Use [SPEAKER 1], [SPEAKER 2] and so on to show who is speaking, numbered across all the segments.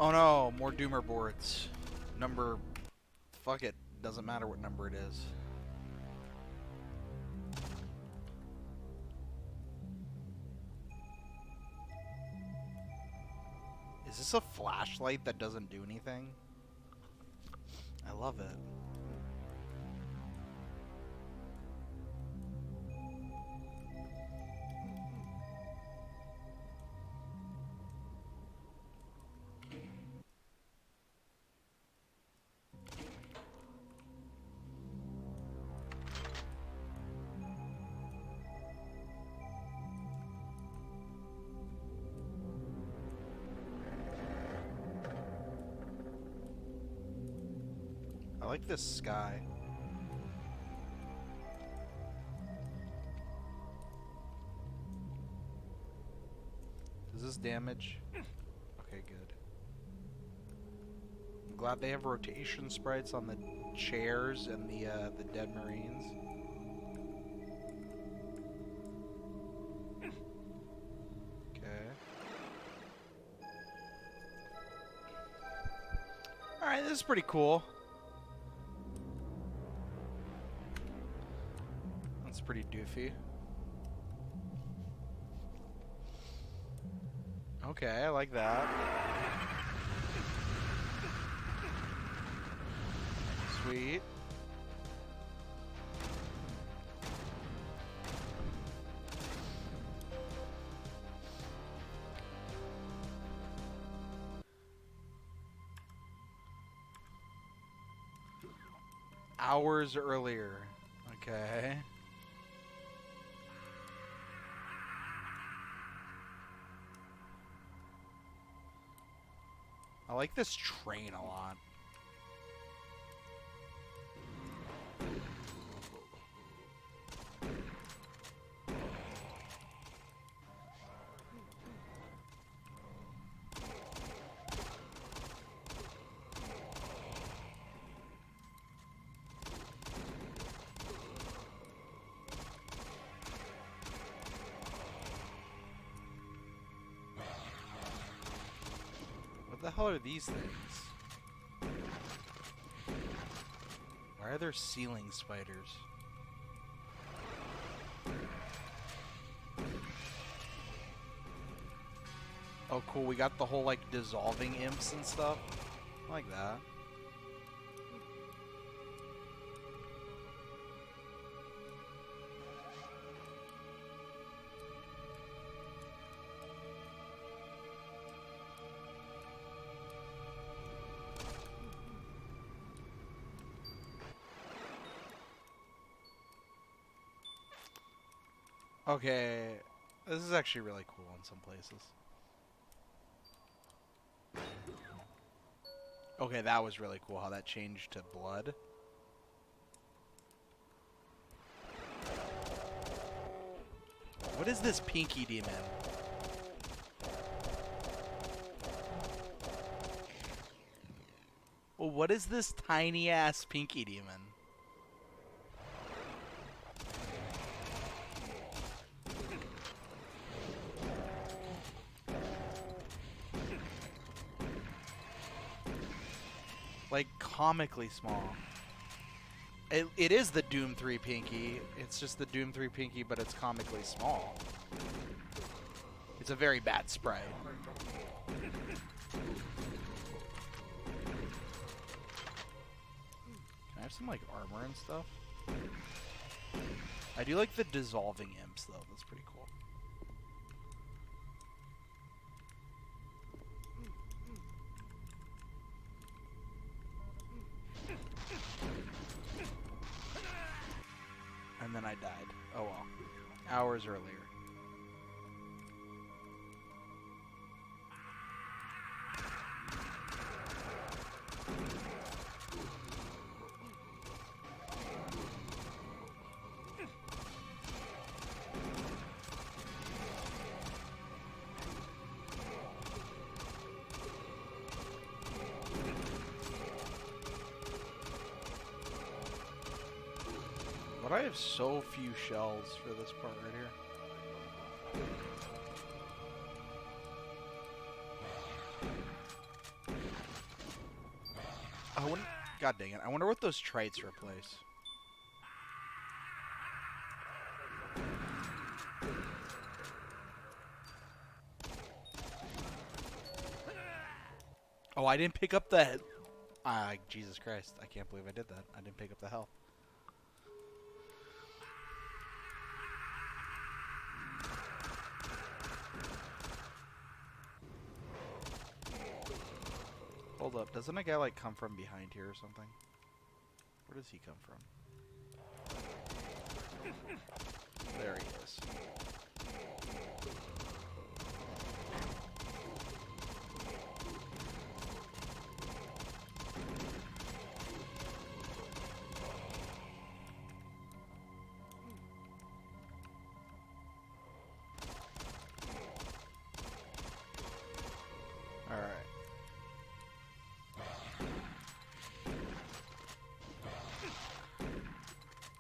[SPEAKER 1] Oh no, more doomer boards. Number... Fuck it. Doesn't matter what number it is. Is this a flashlight that doesn't do anything? I love it. I like this sky. Does this damage? Okay, good. I'm glad they have rotation sprites on the chairs and the dead marines. Okay. Alright, this is pretty cool. That's pretty doofy. Okay, I like that. Sweet. Hours earlier. Okay. I like this train a lot. What the hell are these things? Why are there ceiling spiders? Oh cool, we got the whole like dissolving imps and stuff. I like that. Okay, this is actually really cool in some places. Okay, that was really cool how that changed to blood. What is this pinky demon? Well, what is this tiny ass pinky demon? Like, comically small. It is the Doom 3 Pinky. It's just the Doom 3 Pinky, but it's comically small. It's a very bad sprite. Can I have some, like, armor and stuff? I do like the dissolving imps, though. That's pretty cool. And then I died. Oh well. Hours earlier. But I have so few shells for this part right here. God dang it. I wonder what those traits replace. Oh, I didn't pick up the... Jesus Christ. I can't believe I did that. I didn't pick up the health. Hold up. Doesn't a guy, like, come from behind here or something? Where does he come from? There he is. Alright.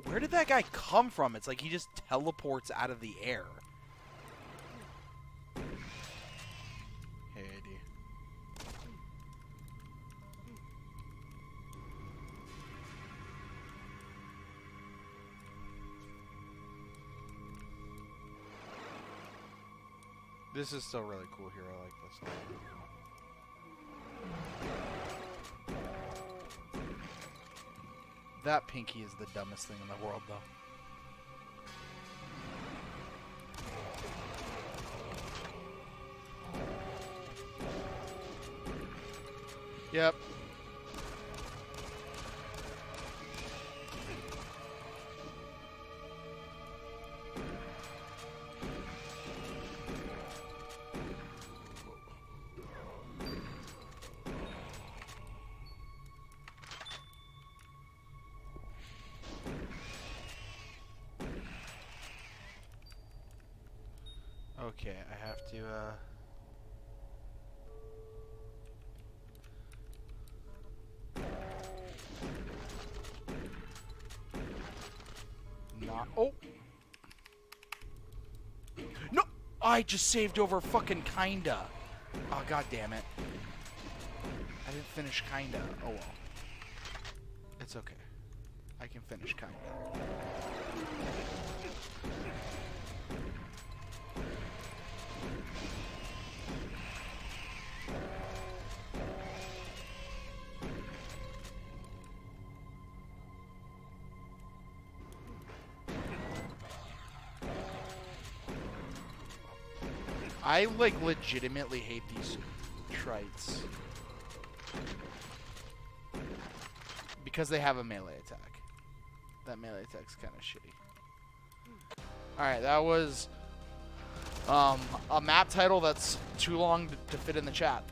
[SPEAKER 1] Where did that guy come from? It's like he just teleports out of the air. Hey, AD. This is still really cool here. I like this a lot. That pinky is the dumbest thing in the world, though. Yep. Okay, I have to, not... Oh! No! I just saved over fucking kinda. Oh, god damn it. I didn't finish kinda. Oh, well. It's okay. I can finish kinda. I, like, legitimately hate these trites. Because they have a melee attack. That melee attack's kind of shitty. Alright, that was a map title that's too long to fit in the chat.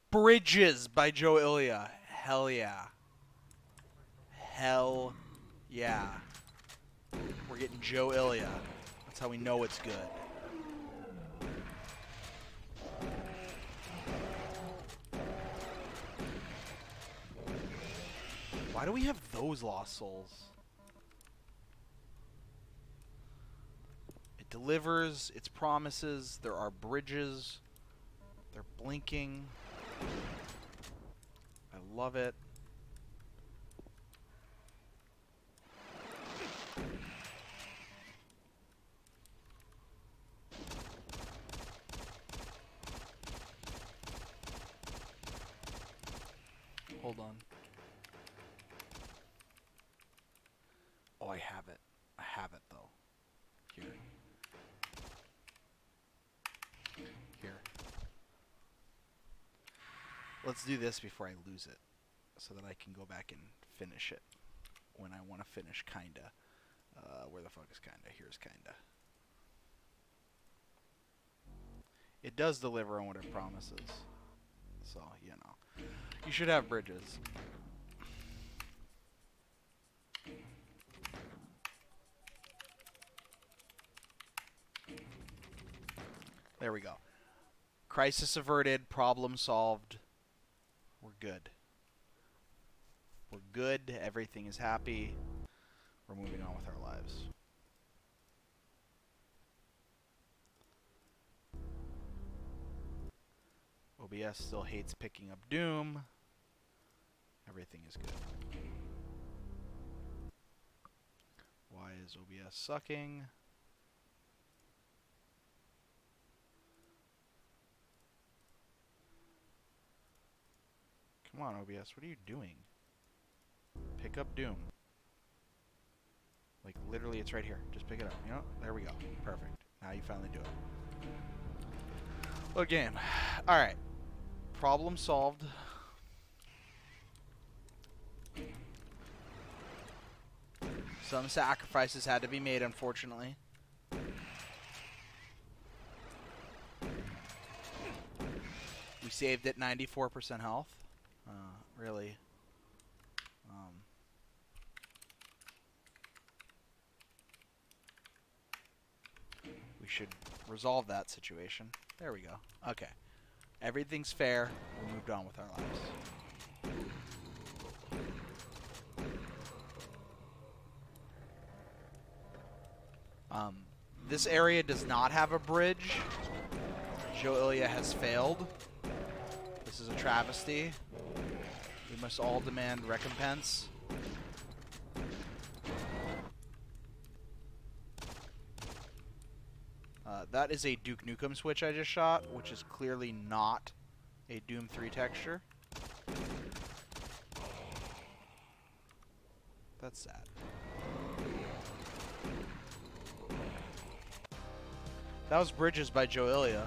[SPEAKER 1] Bridges by Joe Ilya. Hell yeah. Hell yeah. We're getting Joe Ilya. That's how we know it's good. Why do we have those lost souls? It delivers its promises. There are bridges. They're blinking. I love it. Hold on. Oh, I have it. I have it, though. Here. Here. Let's do this before I lose it, so that I can go back and finish it when I want to finish kinda. Where the fuck is kinda? Here's kinda. It does deliver on what it promises. So, you know. You should have bridges. There we go. Crisis averted, problem solved. We're good. We're good. Everything is happy. We're moving on with our lives. OBS still hates picking up Doom. Everything is good. Why is OBS sucking? Come on, OBS, what are you doing? Pick up Doom. Like, literally, it's right here. Just pick it up. You know? There we go. Perfect. Now you finally do it. Well, game. Alright. Problem solved. Some sacrifices had to be made, unfortunately. We saved at 94% health. Really. We should resolve that situation. There we go. Okay. Everything's fair. We moved on with our lives. This area does not have a bridge. Joe Ilya has failed. This is a travesty. We must all demand recompense. That is a Duke Nukem switch I just shot, which is clearly not a Doom 3 texture. That's sad. That was Bridges by Joe Ilya.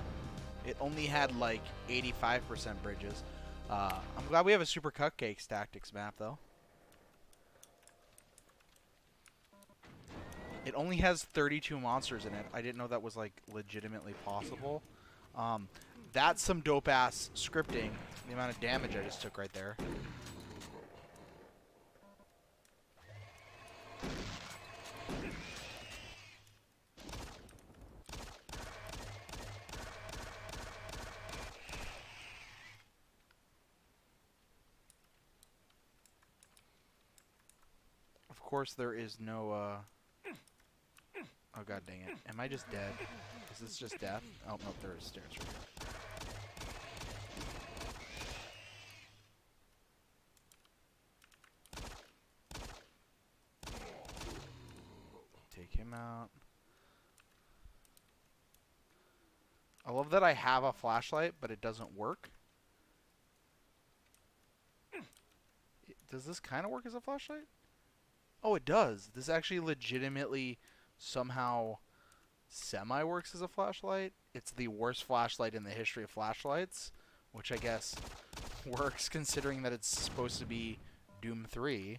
[SPEAKER 1] It only had like 85% bridges. I'm glad we have a Super Cupcakes Tactics map, though. It only has 32 monsters in it. I didn't know that was, like, legitimately possible. That's some dope-ass scripting. The amount of damage I just took right there. Of course, there is no, Oh, god dang it. Am I just dead? Is this just death? Oh, no, there are stairs right here. Take him out. I love that I have a flashlight, but it doesn't work. Does this kind of work as a flashlight? Oh, it does. This actually legitimately somehow semi-works as a flashlight. It's the worst flashlight in the history of flashlights, which I guess works considering that it's supposed to be Doom 3.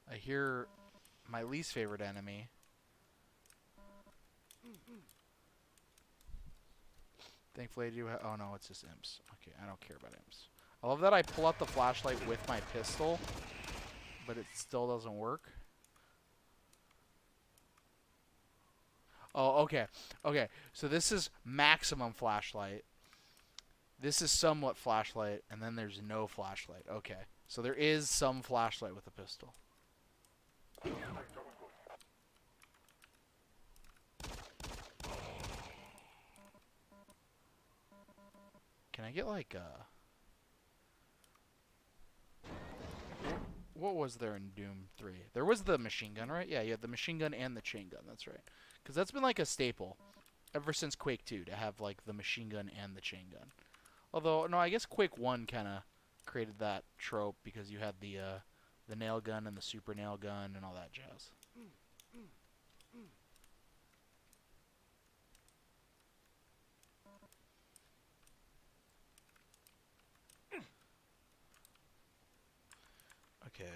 [SPEAKER 1] I hear my least favorite enemy. Thankfully I do have... Oh no, it's just imps. Okay, I don't care about imps. I love that I pull out the flashlight with my pistol, but it still doesn't work. Oh, okay. Okay, so this is maximum flashlight. This is somewhat flashlight, and then there's no flashlight. Okay, so there is some flashlight with a pistol. Can I get like what was there in Doom 3? There was the machine gun, right? Yeah, you had the machine gun and the chain gun, that's right. Because that's been like a staple ever since Quake 2 to have like the machine gun and the chain gun. Although, no, I guess Quake 1 kind of created that trope because you had the nail gun and the super nail gun and all that jazz. Okay.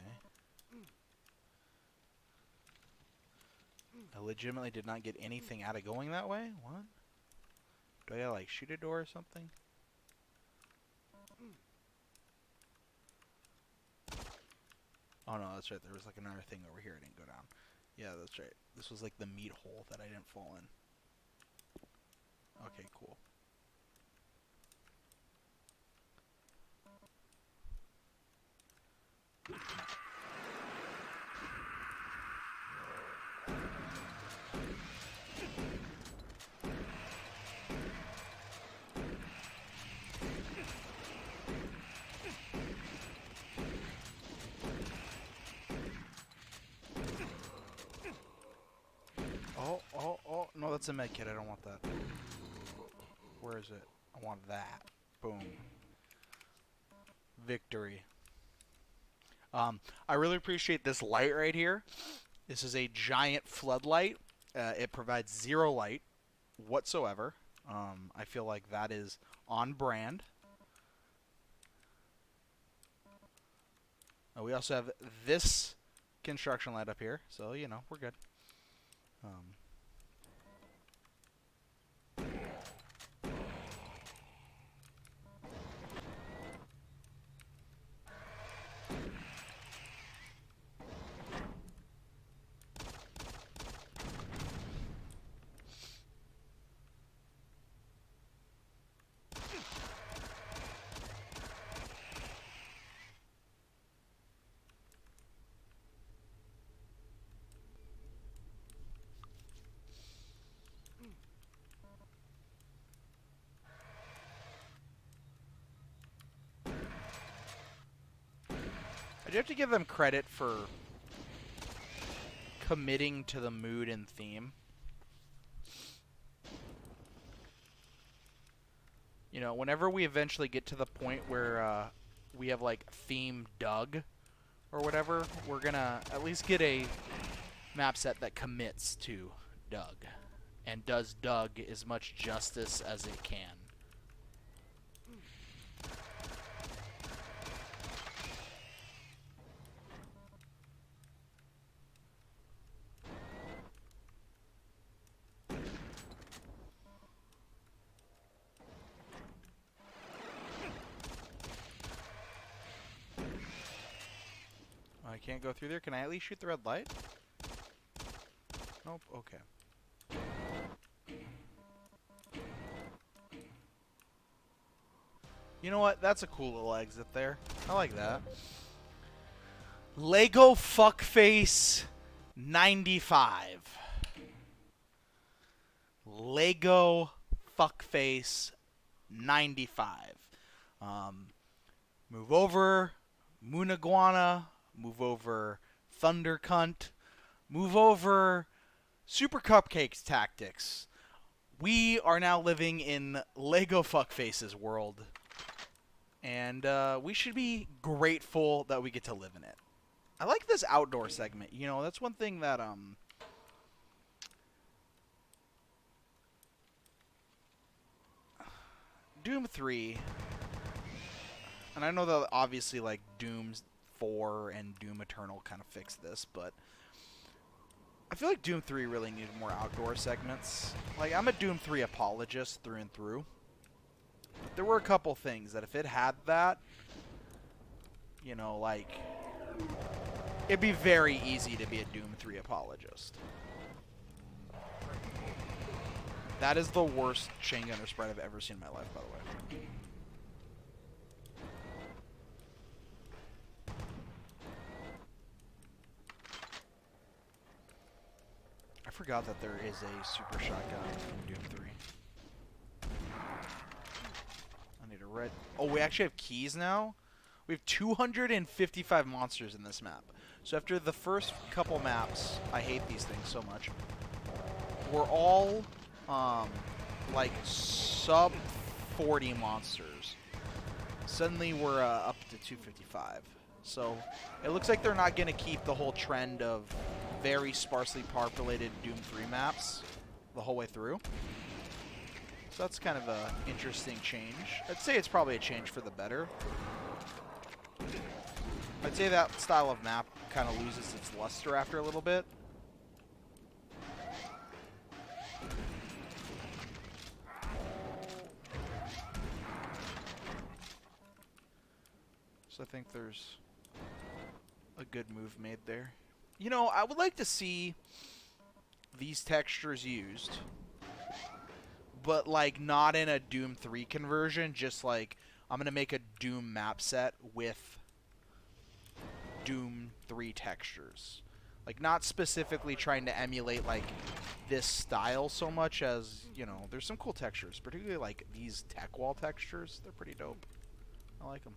[SPEAKER 1] I legitimately did not get anything out of going that way? What? Do I gotta, like, shoot a door or something? Oh no, that's right. There was like another thing over here I didn't go down. Yeah, that's right. This was like the meat hole that I didn't fall in. Okay, cool. Oh, no, that's a med kit. I don't want that. Where is it? I want that. Boom. Victory. I really appreciate this light right here. This is a giant floodlight. It provides 0 light whatsoever. I feel like that is on brand. We also have this construction light up here, so, you know, we're good. I do have to give them credit for committing to the mood and theme. You know, whenever we eventually get to the point where we have, like, theme Doug or whatever, we're gonna at least get a map set that commits to Doug and does Doug as much justice as it can. I can't go through there. Can I at least shoot the red light? Nope. Okay. You know what? That's a cool little exit there. I like that. Lego Fuckface 95. Lego Fuckface 95. Move over, Moon Iguana. Move over, Thunder Cunt. Move over, Super Cupcakes Tactics. We are now living in Lego Fuckface's world. And we should be grateful that we get to live in it. I like this outdoor segment. You know, that's one thing that Doom 3, and I know that obviously like Doom 4 and Doom Eternal kind of fixed this, but I feel like Doom 3 really needed more outdoor segments. Like, I'm a Doom 3 apologist through and through. But there were a couple things that if it had that, you know, like, it'd be very easy to be a Doom 3 apologist. That is the worst chain gunner sprite I've ever seen in my life, by the way. I forgot that there is a super shotgun from Doom 3. I need a red... Oh, we actually have keys now? We have 255 monsters in this map. So after the first couple maps, I hate these things so much, we're all, like, sub 40 monsters. Suddenly we're up to 255. So it looks like they're not going to keep the whole trend of very sparsely populated Doom 3 maps the whole way through. So that's kind of an interesting change. I'd say it's probably a change for the better. I'd say that style of map kind of loses its luster after a little bit. So I think there's a good move made there. You know, I would like to see these textures used, but like not in a Doom 3 conversion, just like I'm going to make a Doom map set with Doom 3 textures. Like not specifically trying to emulate like this style so much as, you know, there's some cool textures, particularly like these tech wall textures. They're pretty dope. I like them.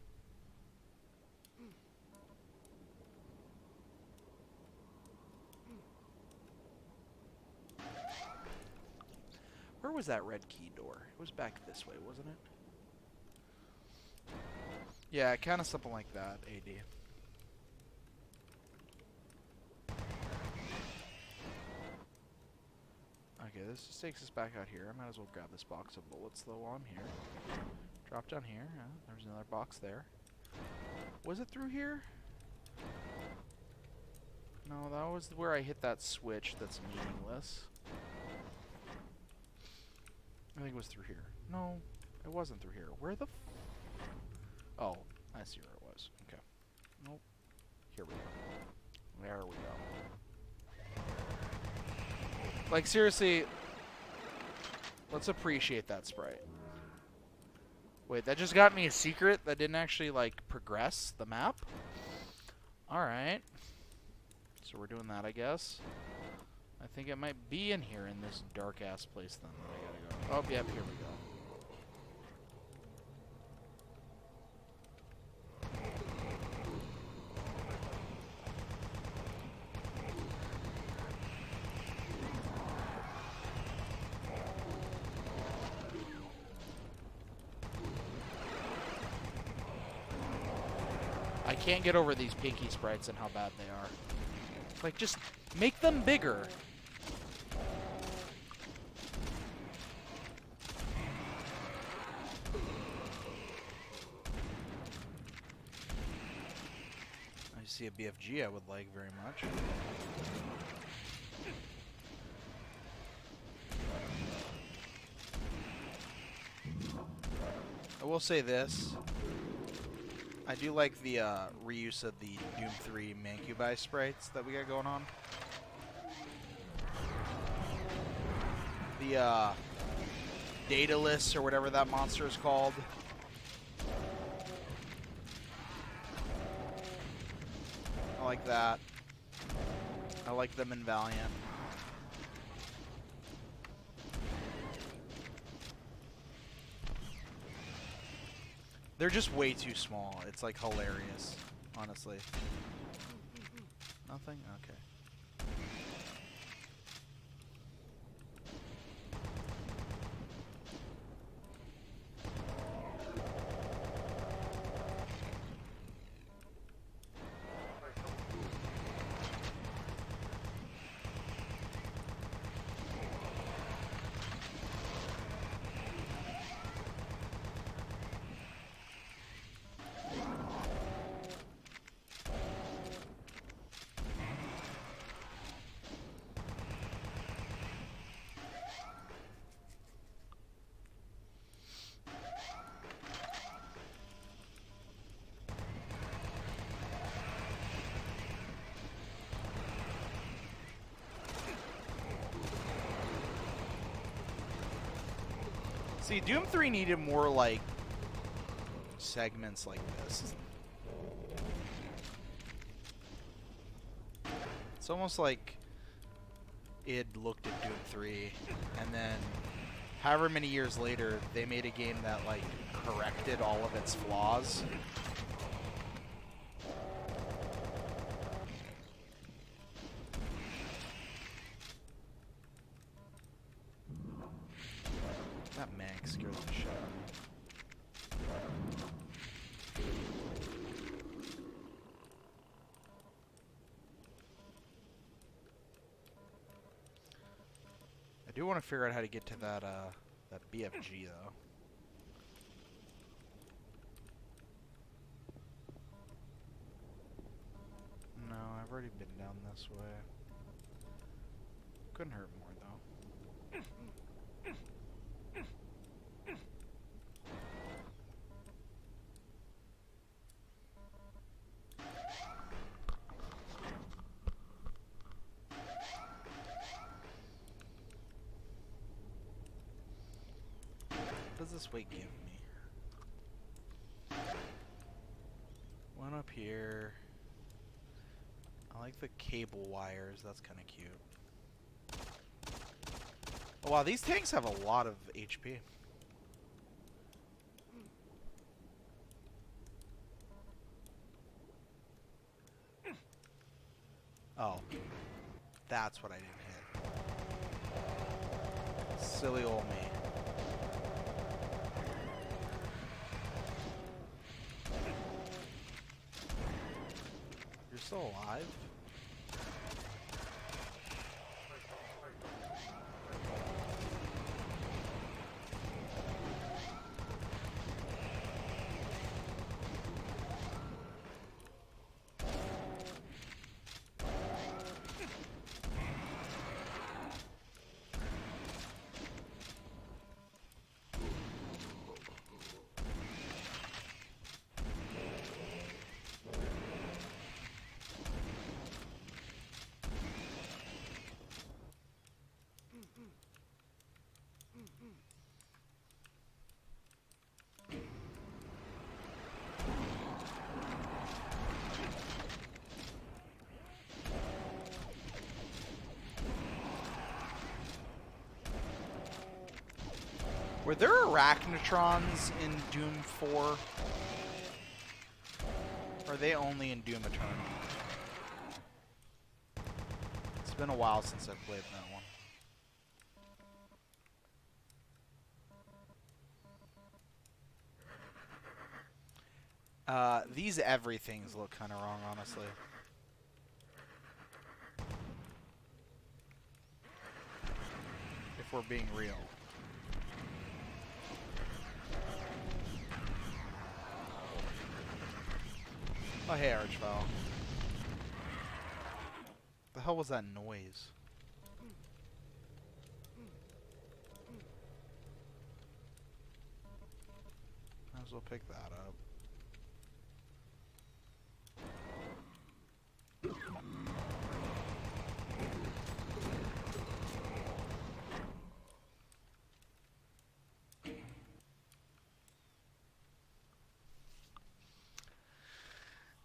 [SPEAKER 1] Where was that red key door? It was back this way, wasn't it? Yeah, kind of something like that, AD. Okay, this just takes us back out here. I might as well grab this box of bullets though while I'm here. Drop down here. There's another box there. Was it through here? No, that was where I hit that switch that's meaningless. I think it was through here. No, it wasn't through here. Where the oh, I see where it was. Okay. Nope. Here we go. There we go. Like, seriously, let's appreciate that sprite. Wait, that just got me a secret that didn't actually, like, progress the map? Alright. So we're doing that, I guess. I think it might be in here in this dark-ass place, then, that I gotta go. Oh, yep, here we go. I can't get over these pinky sprites and how bad they are. Like, just make them bigger. I see a BFG I would like very much. I will say this. I do like the reuse of the Doom 3 Mancubi sprites that we got going on. The Daedalus or whatever that monster is called. I like that. I like them in Valiant. They're just way too small. It's like hilarious, honestly. Nothing? Okay. See, Doom 3 needed more, like, segments like this. It's almost like id looked at Doom 3, and then however many years later, they made a game that, like, corrected all of its flaws. That Mank scared the shit out of me. I do want to figure out how to get to that that BFG though. No, I've already been down this way. Couldn't hurt more though. does this weight give me? One up here. I like the cable wires. That's kind of cute. Oh, wow, these tanks have a lot of HP. Oh. That's what I didn't hit. Silly old me. You're still alive? Were there arachnotrons in Doom 4? Or are they only in Doom Eternal? It's been a while since I've played that one. These everythings look kind of wrong, honestly. If we're being real. Oh, hey, Archvile. The hell was that noise? Might as well pick that up.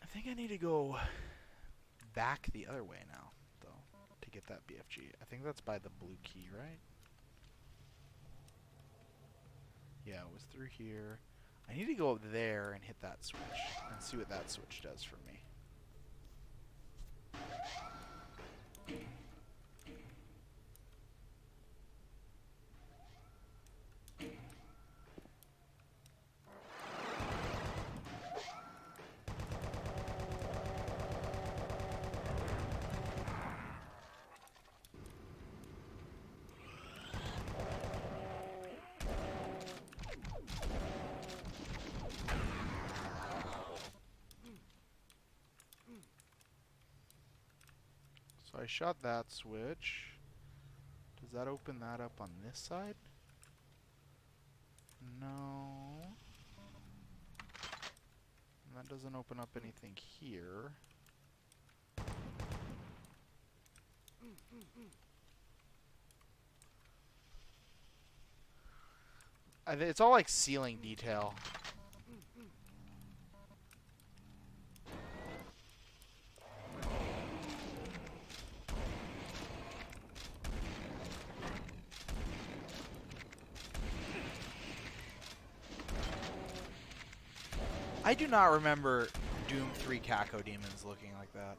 [SPEAKER 1] I think I need to go back the other way now, though, to get that BFG. I think that's by the blue key, right? Yeah, it was through here. I need to go up there and hit that switch and see what that switch does for me. So I shot that switch. Does that open that up on this side? No. And that doesn't open up anything here. It's all like ceiling detail. I do not remember Doom 3 Caco demons looking like that.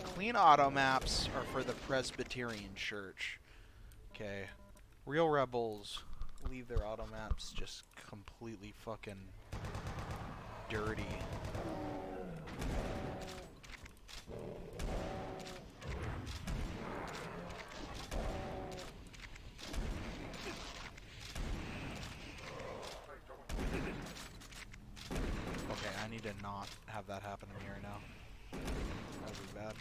[SPEAKER 1] Clean auto maps are for the Presbyterian Church. Okay. Real rebels leave their auto maps just completely fucking dirty. Okay, I need to not have that happen to me right now. That would be bad.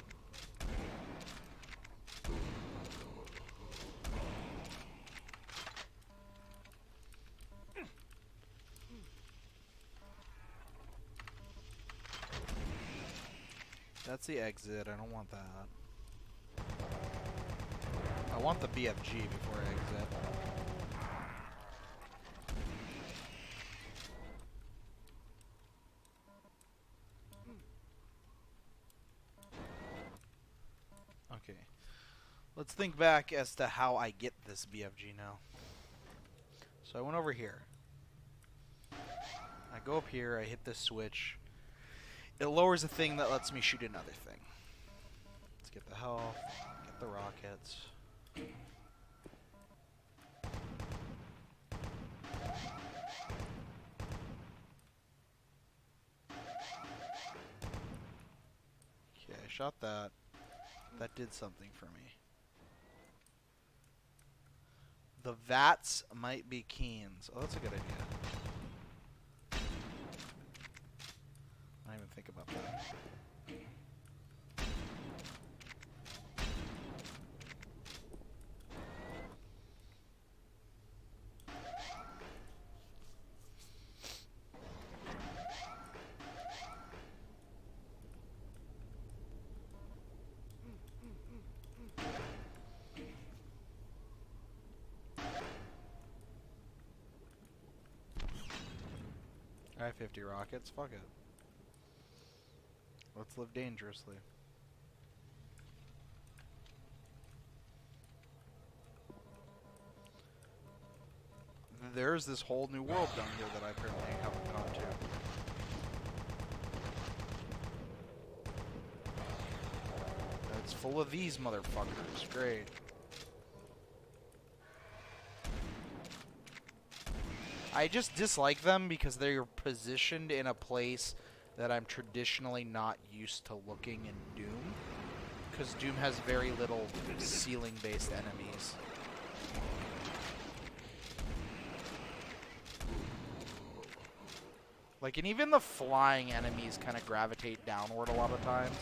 [SPEAKER 1] That's the exit. I don't want that. I want the BFG before I exit. Okay. Let's think back as to how I get this BFG now. So I went over here. I go up here, I hit this switch. It lowers a thing that lets me shoot another thing. Let's get the health, get the rockets. Okay, I shot that. That did something for me. The VATS might be Keens. Oh, that's a good idea. I didn't even think about that. I have 50 rockets. Fuck it. Let's live dangerously. There's this whole new world down here that I apparently haven't gone to. It's full of these motherfuckers. Great. I just dislike them because they're positioned in a place that I'm traditionally not used to looking in Doom. Because Doom has very little ceiling-based enemies. Like, and even the flying enemies kind of gravitate downward a lot of times.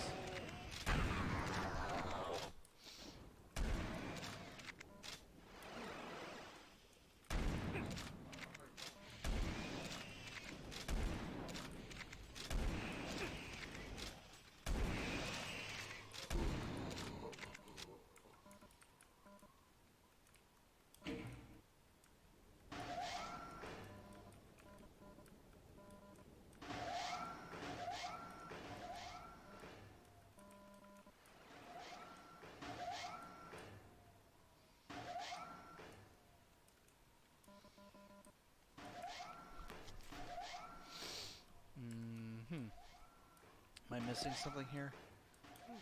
[SPEAKER 1] Am I missing something here?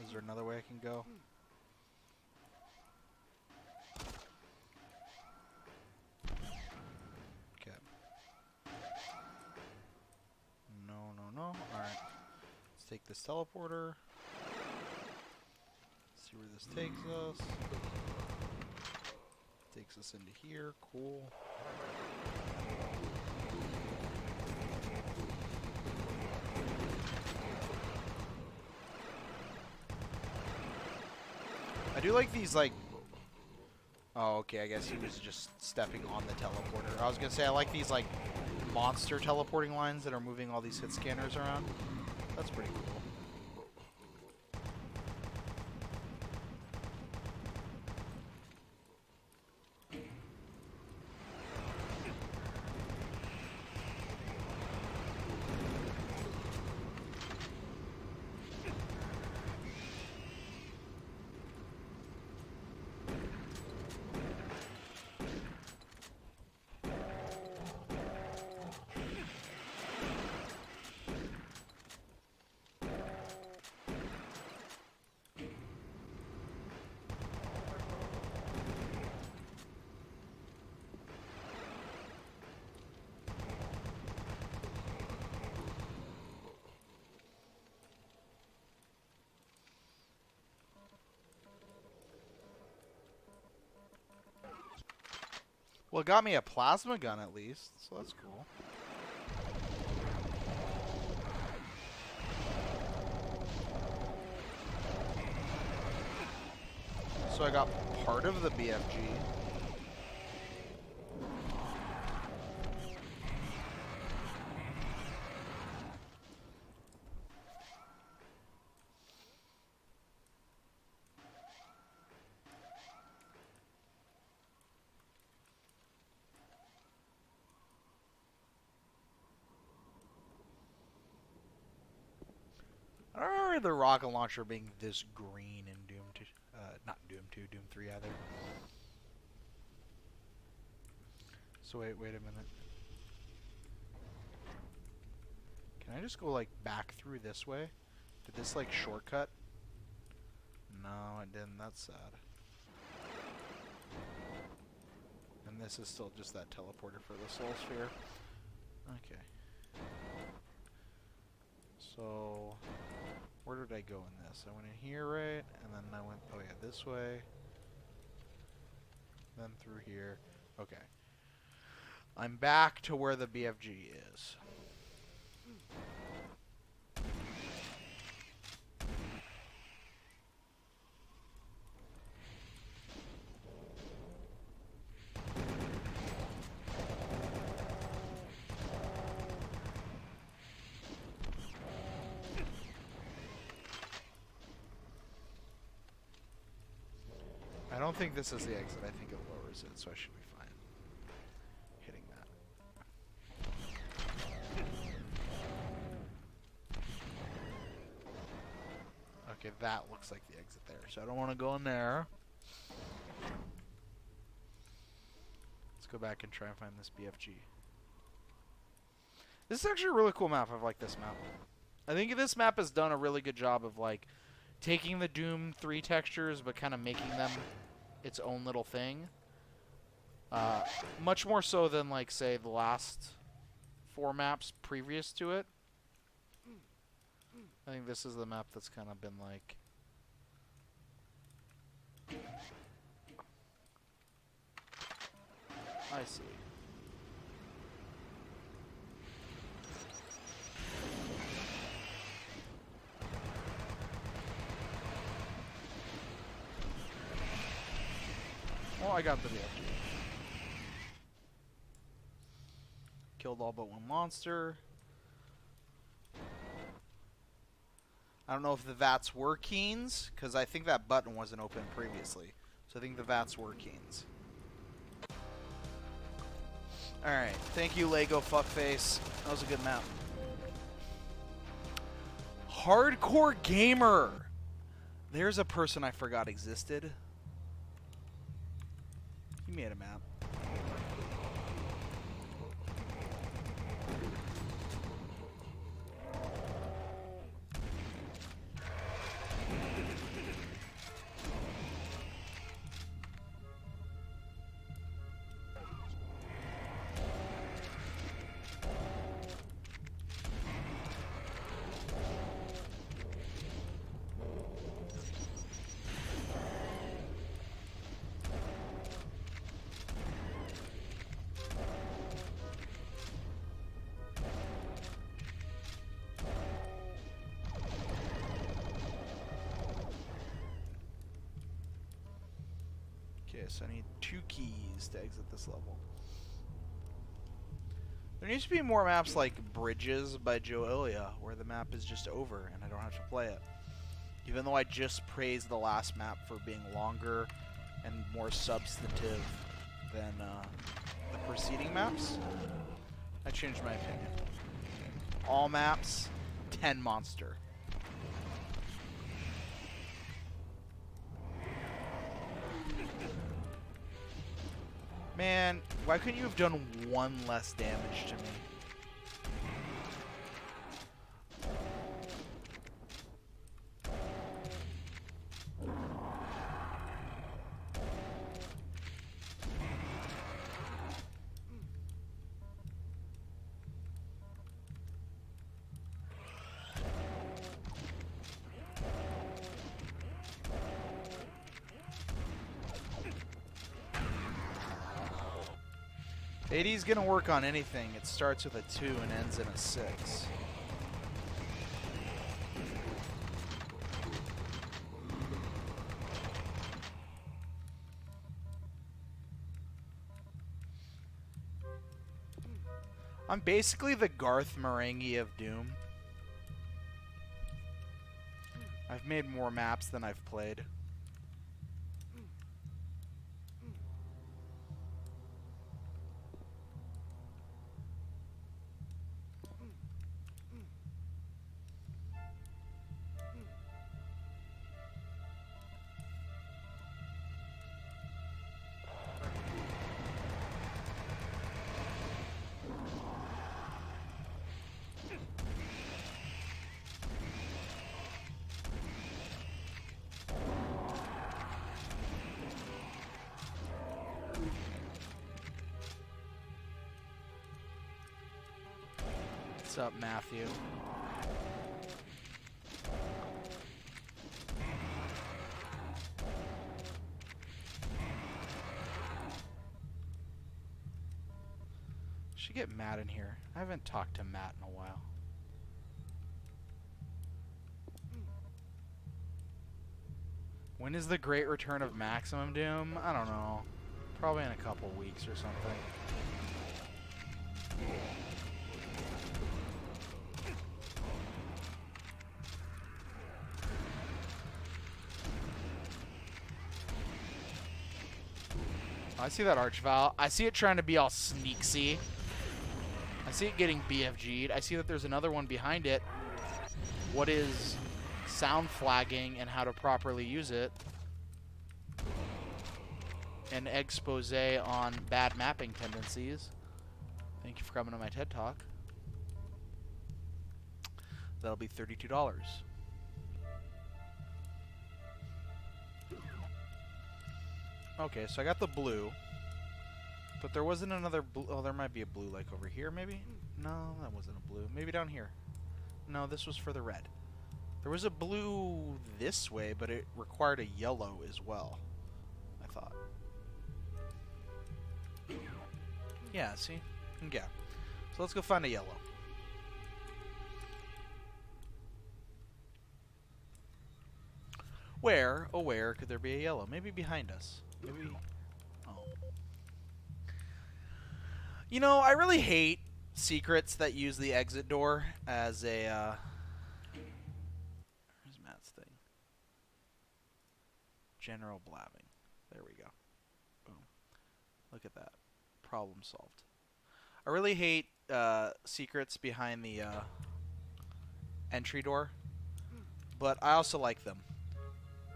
[SPEAKER 1] Is there another way I can go? Okay. No. Alright. Let's take this teleporter. See where this takes us. Takes us into here. Cool. I do like these, like... Oh, okay, I guess he was just stepping on the teleporter. I was gonna say, I like these, like, monster teleporting lines that are moving all these hit scanners around. That's pretty cool. Well, it got me a plasma gun at least, so that's cool. So I got part of the BFG. remember the rocket launcher being this green in Doom 2. Not Doom 2, Doom 3 either. So wait a minute. Can I just go like back through this way? Did this like shortcut? No, it didn't. That's sad. And this is still just that teleporter for the soul sphere. Okay. So, where did I go in this? I went in here, right? And then I went, oh yeah, this way. Then through here. Okay. I'm back to where the BFG is. I don't think this is the exit. I think it lowers it, so I should be fine hitting that. Okay, that looks like the exit there, so I don't want to go in there. Let's go back and try and find this BFG. This is actually a really cool map. I like this map. I think this map has done a really good job of like taking the Doom 3 textures but kind of making them its own little thing. Much more so than like say the last 4 maps previous to it. I think this is the map that's kind of been like I see. Well, I got the BFG. Killed all but one monster. I don't know if the VATs were Keens, because I think that button wasn't open previously. So I think the VATs were Keens. Alright, thank you Lego fuckface. That was a good map. Hardcore Gamer! There's a person I forgot existed. He made a map. Okay, so I need 2 keys to exit this level. There needs to be more maps like Bridges by Joe Ilya, where the map is just over and I don't have to play it. Even though I just praised the last map for being longer and more substantive than the preceding maps, I changed my opinion. All maps, 10 monster. Man, why couldn't you have done 1 less damage to me? AD's gonna work on anything. It starts with a 2 and ends in a 6. I'm basically the Garth Marenghi of Doom. I've made more maps than I've played. What's up, Matthew? Should get Matt in here. I haven't talked to Matt in a while. When is the great return of Maximum Doom? I don't know. Probably in a couple weeks or something. I see that Archval. I see it trying to be all sneaksy. I see it getting BFG'd. I see that there's another one behind it. What is sound flagging and how to properly use it? An expose on bad mapping tendencies. Thank you for coming to my TED Talk. That'll be $32. Okay, so I got the blue. But there wasn't another blue. Oh, there might be a blue like over here, maybe? No, that wasn't a blue. Maybe down here. No, this was for the red. There was a blue this way, but it required a yellow as well, I thought. Yeah, see? Yeah. So let's go find a yellow. Where, oh where, could there be a yellow? Maybe behind us. Maybe... Oh. You know, I really hate secrets that use the exit door as a, Where's Matt's thing? General blabbing. There we go. Boom. Look at that. Problem solved. I really hate secrets behind the entry door, but I also like them.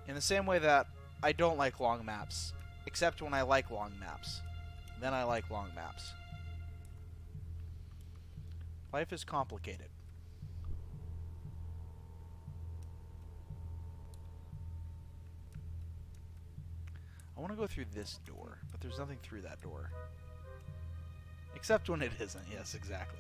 [SPEAKER 1] In the same way that I don't like long maps, except when I like long maps. Then I like long maps. Life is complicated. I want to go through this door, but there's nothing through that door. Except when it isn't. Yes, exactly.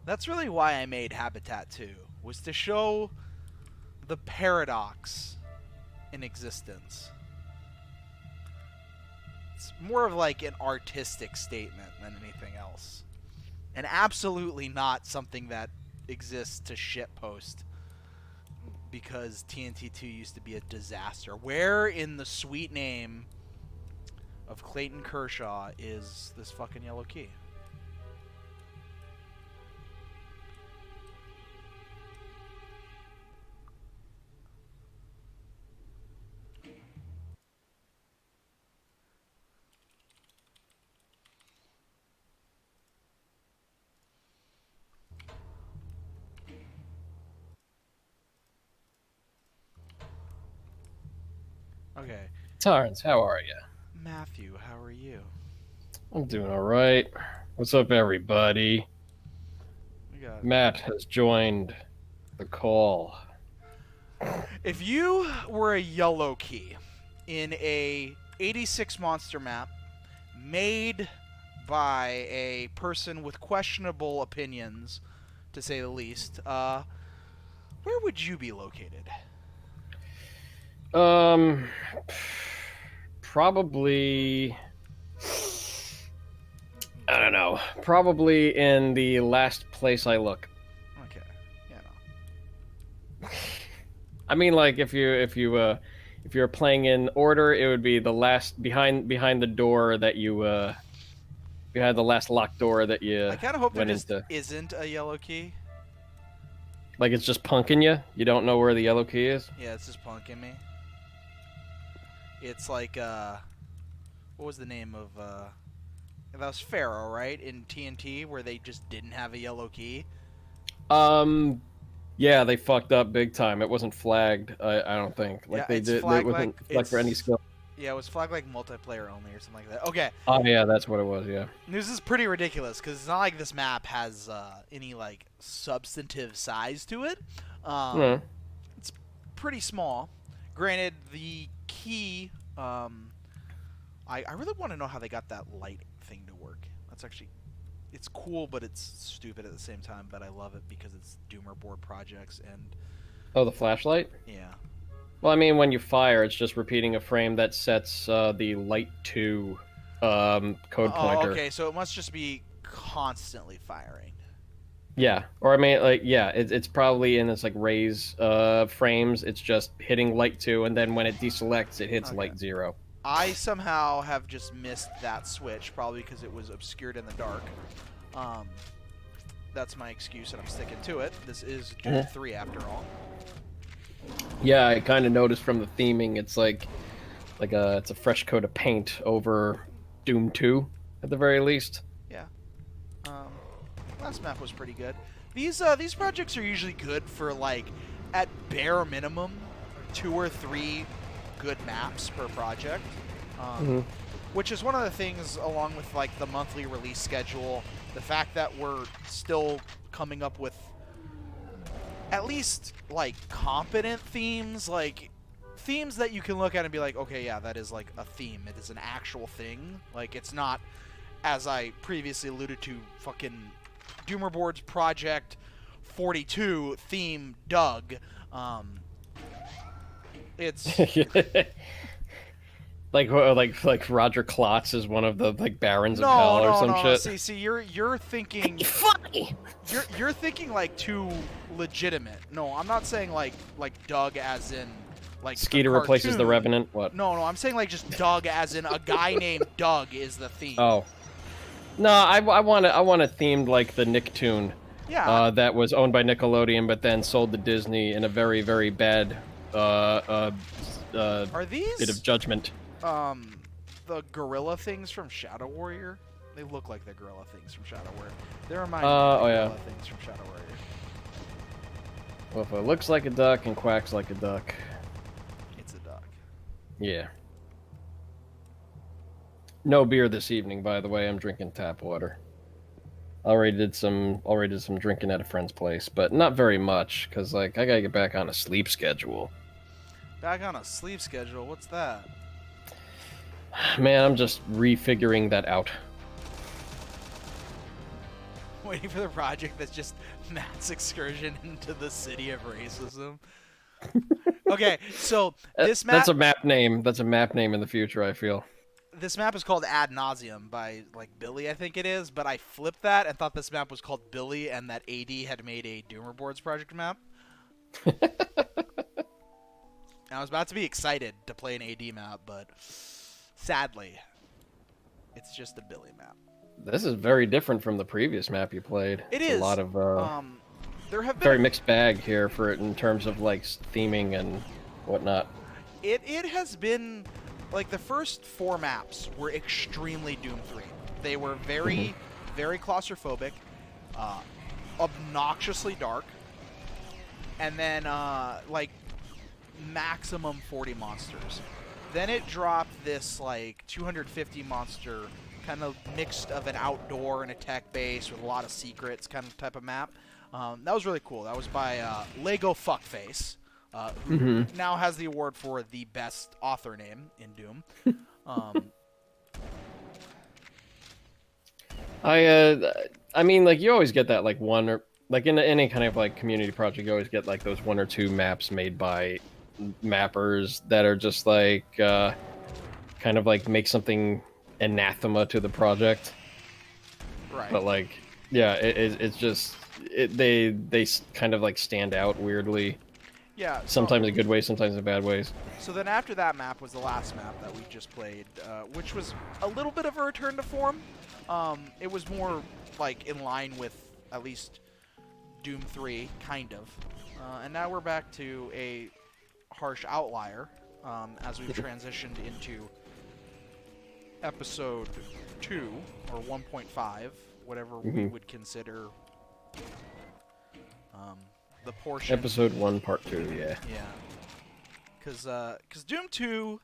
[SPEAKER 1] That's really why I made Habitat 2, was to show the paradox in existence. It's more of like an artistic statement than anything else. And absolutely not something that exists to shitpost because TNT2 used to be a disaster. Where in the sweet name of Clayton Kershaw is this fucking yellow key? Okay.
[SPEAKER 2] Tarns, how are you?
[SPEAKER 1] Matthew, how are you?
[SPEAKER 2] I'm doing all right. What's up, everybody?
[SPEAKER 1] We got...
[SPEAKER 2] Matt has joined the call.
[SPEAKER 1] If you were a yellow key in a 86 monster map made by a person with questionable opinions, to say the least, where would you be located?
[SPEAKER 2] Probably, I don't know. Probably in the last place I look.
[SPEAKER 1] Okay, yeah, no.
[SPEAKER 2] I mean, like if you're playing in order, it would be the last behind the door that you behind the last locked door that you.
[SPEAKER 1] I kind of hope there
[SPEAKER 2] went
[SPEAKER 1] just
[SPEAKER 2] into.
[SPEAKER 1] isn't a yellow key.
[SPEAKER 2] Like it's just punking you. You don't know where the yellow key is.
[SPEAKER 1] Yeah, it's just punking me. It's like, what was the name of, that was Pharaoh, right? In TNT, where they just didn't have a yellow key.
[SPEAKER 2] Yeah, they fucked up big time. It wasn't flagged. I don't think. Like
[SPEAKER 1] Yeah,
[SPEAKER 2] they
[SPEAKER 1] it's
[SPEAKER 2] did. It
[SPEAKER 1] flagged
[SPEAKER 2] wasn't
[SPEAKER 1] like,
[SPEAKER 2] flagged for any skill.
[SPEAKER 1] Yeah, it was flagged like multiplayer only or something like that. Okay.
[SPEAKER 2] Oh yeah, that's what it was. Yeah.
[SPEAKER 1] This is pretty ridiculous because it's not like this map has any like substantive size to it.
[SPEAKER 2] Yeah.
[SPEAKER 1] It's pretty small. Granted, the key, I really want to know how they got that light thing to work. That's actually, it's cool, but it's stupid at the same time, but I love it because it's Doomer board projects, and...
[SPEAKER 2] Oh, the flashlight?
[SPEAKER 1] Yeah.
[SPEAKER 2] Well, I mean, when you fire, it's just repeating a frame that sets the light to code pointer.
[SPEAKER 1] Okay, so it must just be constantly firing.
[SPEAKER 2] Yeah, or I mean, like, yeah, it's probably in this like raise frames. It's just hitting light 2, and then when it deselects, it hits light 0.
[SPEAKER 1] I somehow have just missed that switch, probably because it was obscured in the dark. That's my excuse, and I'm sticking to it. This is Doom 3 after all.
[SPEAKER 2] Yeah, I kind of noticed from the theming, it's like it's a fresh coat of paint over Doom 2 at the very least.
[SPEAKER 1] Yeah. Last map was pretty good. These projects are usually good for, like, at bare minimum, 2 or 3 good maps per project. Which is one of the things, along with, like, the monthly release schedule, the fact that we're still coming up with at least, like, competent themes, like, themes that you can look at and be like, okay, yeah, that is, like, a theme. It is an actual thing. Like, it's not, as I previously alluded to, fucking Doomer Boards Project 42 theme Doug. It's... like Roger Klotz is one of the, like, Barons of Hell or some shit. See, you're thinking...
[SPEAKER 2] Funny!
[SPEAKER 1] You're thinking, like, too legitimate. No, I'm not saying, like Doug as in, like,
[SPEAKER 2] Skeeter replaces the Revenant? What?
[SPEAKER 1] No, I'm saying, like, just Doug as in a guy named Doug is the theme.
[SPEAKER 2] Oh. No, I want a themed, like, the Nicktoon.
[SPEAKER 1] Yeah.
[SPEAKER 2] That was owned by Nickelodeon, but then sold to Disney in a very, very bad
[SPEAKER 1] Are these
[SPEAKER 2] bit of judgment.
[SPEAKER 1] the gorilla things from Shadow Warrior? They look like the gorilla things from Shadow Warrior. They remind me of the gorilla things from Shadow Warrior.
[SPEAKER 2] Well, if it looks like a duck and quacks like a duck,
[SPEAKER 1] it's a duck.
[SPEAKER 2] Yeah. No beer this evening, by the way. I'm drinking tap water. Already did some drinking at a friend's place, but not very much, because, like, I gotta get back on a sleep schedule.
[SPEAKER 1] Back on a sleep schedule? What's that?
[SPEAKER 2] Man, I'm just refiguring that out.
[SPEAKER 1] Waiting for the project that's just Matt's excursion into the city of racism. Okay, so this map...
[SPEAKER 2] That's a map name. That's a map name in the future, I feel.
[SPEAKER 1] This map is called Ad Nauseam by, like, Billy, I think it is, but I flipped that and thought this map was called Billy and that AD had made a Doomer Boards project map. I was about to be excited to play an AD map, but sadly, it's just a Billy map.
[SPEAKER 2] This is very different from the previous map you played.
[SPEAKER 1] It is.
[SPEAKER 2] A lot of
[SPEAKER 1] there have been
[SPEAKER 2] very mixed bag here for it in terms of, like, theming and whatnot.
[SPEAKER 1] It has been, like, the first 4 maps were extremely Doom 3. They were very, very claustrophobic, obnoxiously dark, and then, like, maximum 40 monsters. Then it dropped this, like, 250 monster, kind of mixed of an outdoor and a tech base with a lot of secrets kind of type of map. That was really cool. That was by Lego Fuckface, who now has the award for the best author name in Doom.
[SPEAKER 2] I mean, like, you always get that, like, one or, like, in any kind of, like, community project, you always get, like, those 1 or 2 maps made by mappers that are just, like, kind of, like, make something anathema to the project.
[SPEAKER 1] Right.
[SPEAKER 2] But, like, yeah, it's just, they kind of, like, stand out weirdly.
[SPEAKER 1] Yeah.
[SPEAKER 2] Sometimes in good ways, sometimes in bad ways.
[SPEAKER 1] So then after that map was the last map that we just played, which was a little bit of a return to form. It was more, like, in line with at least Doom 3, kind of. And now we're back to a harsh outlier as we've transitioned into episode 2, or 1.5, whatever we would consider the portion.
[SPEAKER 2] Episode 1, Part 2, yeah.
[SPEAKER 1] Yeah. Because Doom 2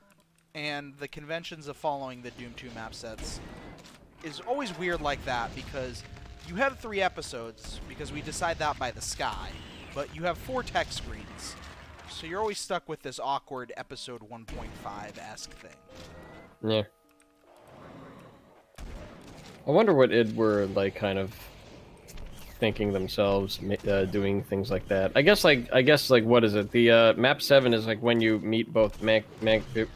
[SPEAKER 1] and the conventions of following the Doom 2 map sets is always weird like that, because you have 3 episodes, because we decide that by the sky, but you have 4 tech screens. So you're always stuck with this awkward episode 1.5-esque thing.
[SPEAKER 2] Yeah. I wonder what id were like, kind of thinking themselves, doing things like that. I guess like what is it? The map 7 is like when you meet both Mancabisses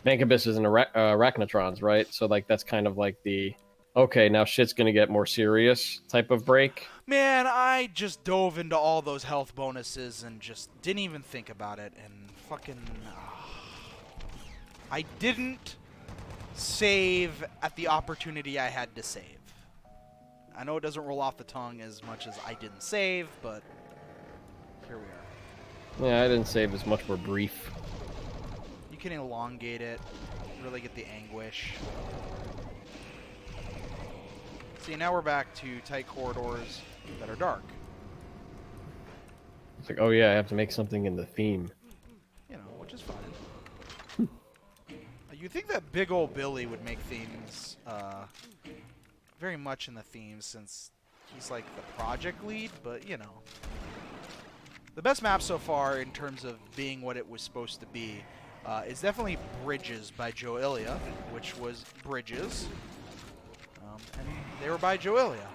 [SPEAKER 2] and Arachnotrons, right? So like that's kind of like the okay, now shit's gonna get more serious type of break.
[SPEAKER 1] Man, I just dove into all those health bonuses and just didn't even think about it, and fucking... I didn't save at the opportunity I had to save. I know it doesn't roll off the tongue as much as I didn't save, but here we are.
[SPEAKER 2] Yeah, I didn't save as much more brief.
[SPEAKER 1] You can elongate it, really get the anguish. See, now we're back to tight corridors that are dark.
[SPEAKER 2] It's like, oh yeah, I have to make something in the theme.
[SPEAKER 1] You know, which is fine. You'd think that big old Billy would make themes very much in the theme, since he's like the project lead, but you know. The best map so far in terms of being what it was supposed to be is definitely Bridges by Joe Ilya, which was Bridges. And they were by Joe Ilya.